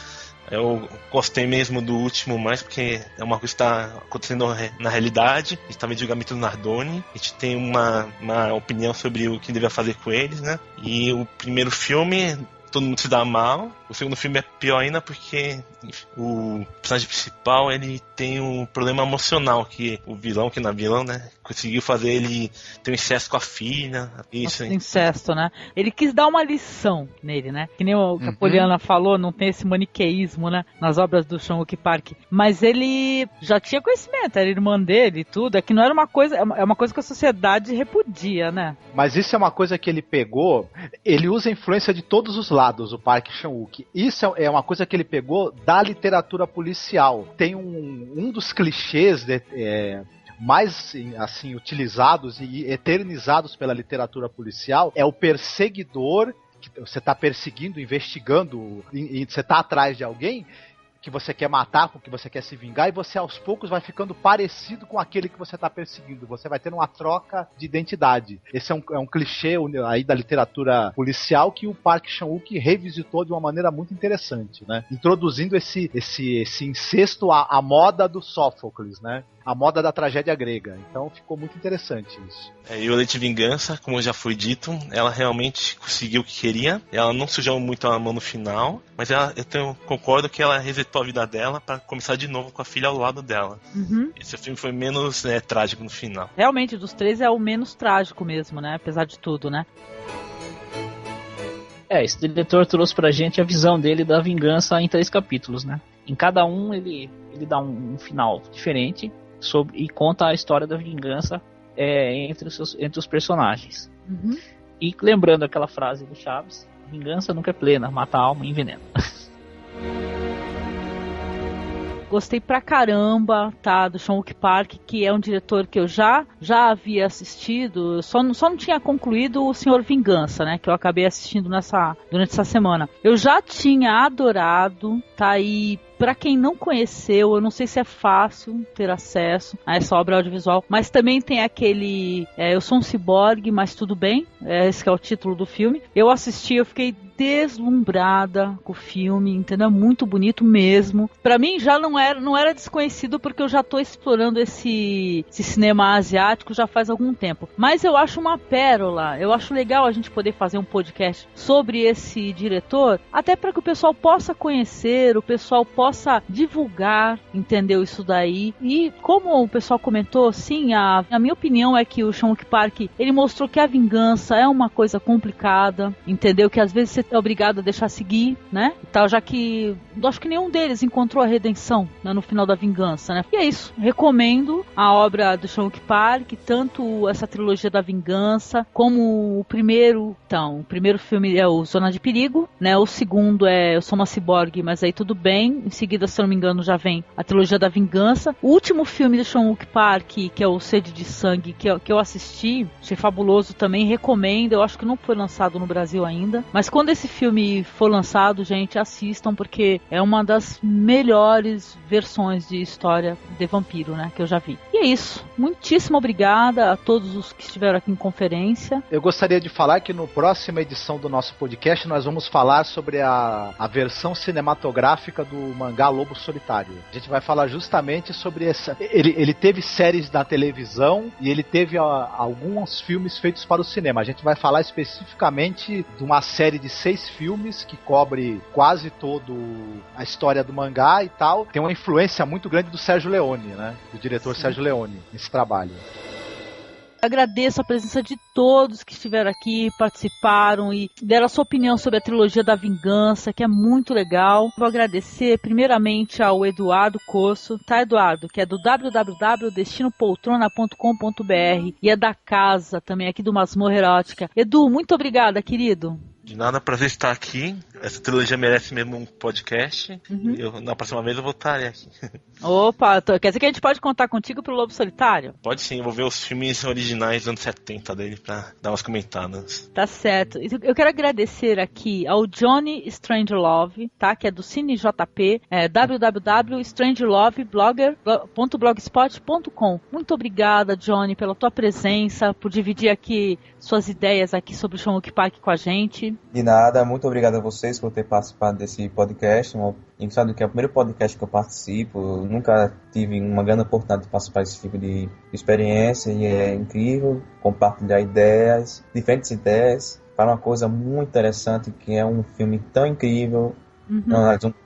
Eu gostei mesmo do último mais, porque é uma coisa que está acontecendo na realidade. A gente está vendo o julgamento do Nardoni. A gente tem uma opinião sobre o que devia fazer com eles, né? E o primeiro filme, todo mundo se dá mal. O segundo filme é pior ainda porque o personagem principal, ele tem um problema emocional, que o vilão, que não é vilão, né, conseguiu fazer ele ter um incesto com a filha. Isso, incesto, né? Ele quis dar uma lição nele, né? Que nem o que a Poliana falou, não tem esse maniqueísmo, né, nas obras do Sean-Wook Park. Mas ele já tinha conhecimento, era irmã dele e tudo. É que não era uma coisa, é uma coisa que a sociedade repudia, né? Mas isso é uma coisa que ele pegou, ele usa a influência de todos os lados. GLaDOS, o Park Chan-wook. Isso é uma coisa que ele pegou da literatura policial. Tem um dos clichês mais assim utilizados e eternizados pela literatura policial é o perseguidor, que você está perseguindo, investigando, e você está atrás de alguém que você quer matar, com que você quer se vingar, e você aos poucos vai ficando parecido com aquele que você está perseguindo. Você vai tendo uma troca de identidade. Esse é um clichê aí da literatura policial que o Park Chan-wook revisitou de uma maneira muito interessante, né? Introduzindo esse incesto à moda do Sófocles, né? A moda da tragédia grega. Então ficou muito interessante isso. E o Leite de Vingança, como já foi dito, ela realmente conseguiu o que queria. Ela não sujou muito a mão no final, mas eu concordo que ela resetou a vida dela para começar de novo com a filha ao lado dela. Uhum. Esse filme foi menos trágico no final. Realmente, dos três é o menos trágico mesmo, né? Apesar de tudo, né? Esse diretor trouxe pra gente a visão dele da vingança em 3 capítulos, né? Em cada um ele dá um final diferente e conta a história da vingança entre os personagens. Uhum. E lembrando aquela frase do Chaves, vingança nunca é plena, mata a alma e envenena. Gostei pra caramba, tá, do Chan-wook Park, que é um diretor que eu já havia assistido, só não tinha concluído o Senhor Vingança, né, que eu acabei assistindo durante essa semana. Eu já tinha adorado, tá, e pra quem não conheceu, eu não sei se é fácil ter acesso a essa obra audiovisual, mas também tem aquele Eu Sou um Ciborgue, mas tudo bem, esse que é o título do filme. Eu assisti, eu fiquei deslumbrada com o filme, entendeu? Muito bonito mesmo. Pra mim já não era desconhecido, porque eu já tô explorando esse cinema asiático já faz algum tempo. Mas eu acho uma pérola, eu acho legal a gente poder fazer um podcast sobre esse diretor, até para que o pessoal possa conhecer, o pessoal possa divulgar, entendeu, isso daí. E como o pessoal comentou, sim, a minha opinião é que o Chan-wook Park, ele mostrou que a vingança é uma coisa complicada, entendeu, que às vezes você é obrigado a deixar seguir, né, e tal, já que eu acho que nenhum deles encontrou a redenção, né, no final da vingança, né. E é isso, recomendo a obra do Chan-wook Park, tanto essa trilogia da vingança, como o primeiro filme é o Zona de Perigo, né, o segundo é Eu Sou uma Ciborgue, mas aí tudo bem. Em seguida, se eu não me engano, já vem a trilogia da vingança. O último filme do Chan-wook Park, que é o Sede de Sangue, que eu assisti, achei fabuloso também, recomendo. Eu acho que não foi lançado no Brasil ainda, mas quando esse filme for lançado, gente, assistam, porque é uma das melhores versões de história de vampiro, né, que eu já vi. E é isso. Muitíssimo obrigada a todos os que estiveram aqui em conferência. Eu gostaria de falar que no próxima edição do nosso podcast nós vamos falar sobre a versão cinematográfica do mangá Lobo Solitário. A gente vai falar justamente sobre essa... Ele teve séries na televisão e ele teve alguns filmes feitos para o cinema. A gente vai falar especificamente de uma série de 6 filmes que cobre quase toda a história do mangá e tal. Tem uma influência muito grande do Sérgio Leone, né? Do diretor Sérgio Leone, nesse trabalho. Agradeço a presença de todos que estiveram aqui, participaram e deram a sua opinião sobre a trilogia da vingança, que é muito legal. Vou agradecer primeiramente ao Eduardo Cosso, tá, Eduardo? Que é do www.destinopoltrona.com.br e é da casa também aqui do Masmorra Erótica. Edu, muito obrigada, querido. De nada, prazer estar aqui. Essa trilogia merece mesmo um podcast. Uhum. Na próxima vez eu vou estar aqui. Opa, quer dizer que a gente pode contar contigo pro Lobo Solitário? Pode sim, eu vou ver os filmes originais dos anos 70 dele pra dar umas comentadas. Tá certo. Eu quero agradecer aqui ao Johnny Strangelove, tá? Que é do Cine JP, www.strangeloveblogger.blogspot.com. Muito obrigada, Johnny, pela tua presença, por dividir aqui suas ideias aqui sobre o Chan-wook Park com a gente. De nada, muito obrigado a vocês por ter participado desse podcast. Sabe que é o primeiro podcast que eu participo. Eu nunca tive uma grande oportunidade de participar desse tipo de experiência e é incrível compartilhar ideias, diferentes ideias, para uma coisa muito interessante que é um filme tão incrível, um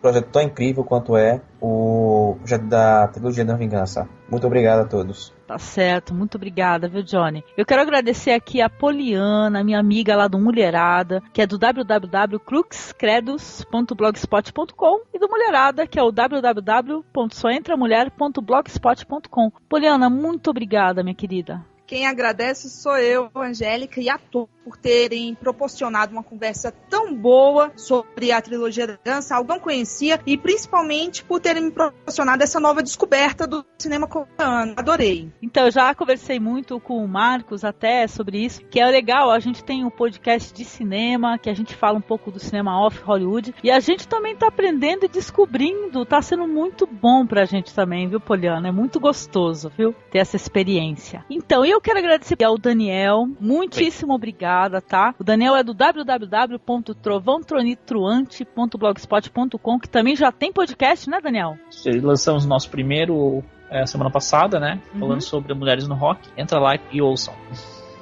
projeto tão incrível quanto é o projeto da trilogia da vingança. Muito obrigado a todos. Tá certo, muito obrigada, viu, Johnny? Eu quero agradecer aqui a Poliana, minha amiga lá do Mulherada, que é do www.cruxcredos.blogspot.com e do Mulherada, que é o www.soentramulher.blogspot.com. Poliana, muito obrigada, minha querida. Quem agradece sou eu, Angélica, e a todos por terem proporcionado uma conversa tão boa sobre a trilogia da Vingança, algo que eu não conhecia, e principalmente por terem me proporcionado essa nova descoberta do cinema coreano. Adorei. Então, eu já conversei muito com o Marcos até sobre isso, que é legal, a gente tem um podcast de cinema, que a gente fala um pouco do cinema off Hollywood, e a gente também tá aprendendo e descobrindo, tá sendo muito bom pra gente também, viu, Poliana? É muito gostoso, viu, ter essa experiência. Então, eu quero agradecer ao Daniel, muitíssimo obrigada, tá? O Daniel é do www.trovãotronitruante.blogspot.com, que também já tem podcast, né, Daniel? Lançamos nosso primeiro semana passada, né? Falando sobre mulheres no rock. Entra lá e ouçam.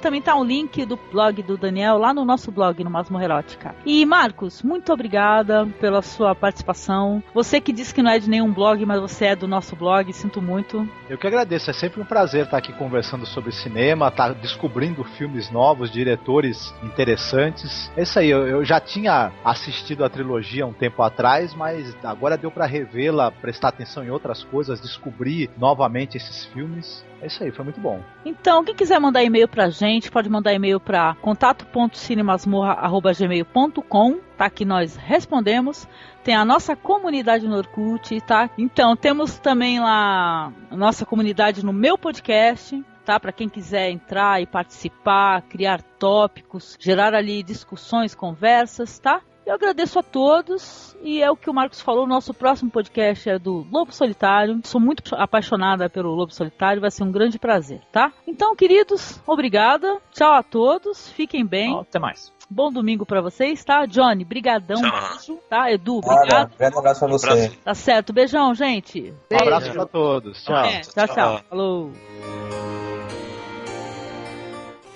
Também tá um link do blog do Daniel lá no nosso blog, no Masmorra Erótica. E Marcos, muito obrigada pela sua participação. Você que disse que não é de nenhum blog, mas você é do nosso blog, sinto muito. Eu que agradeço, é sempre um prazer estar aqui conversando sobre cinema, estar descobrindo filmes novos, diretores interessantes. É isso aí, eu já tinha assistido a trilogia um tempo atrás, mas agora deu para revê-la, prestar atenção em outras coisas, descobrir novamente esses filmes. É isso aí, foi muito bom. Então, quem quiser mandar e-mail pra gente, pode mandar e-mail para contato.cinemasmorra@gmail.com, tá? Que nós respondemos. Tem a nossa comunidade no Orkut, tá? Então, temos também lá a nossa comunidade no meu podcast, tá? Para quem quiser entrar e participar, criar tópicos, gerar ali discussões, conversas, tá? Eu agradeço a todos, e é o que o Marcos falou, nosso próximo podcast é do Lobo Solitário. Sou muito apaixonada pelo Lobo Solitário, vai ser um grande prazer, tá? Então, queridos, obrigada, tchau a todos, fiquem bem. Até mais. Bom domingo pra vocês, tá? Johnny, brigadão, beijo, tá? Edu, obrigado. Grande abraço pra você. Tá certo, beijão, gente. Um abraço pra todos, tchau. Tchau. Falou.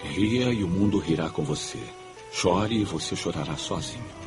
Ria e o mundo rirá com você. Chore e você chorará sozinho.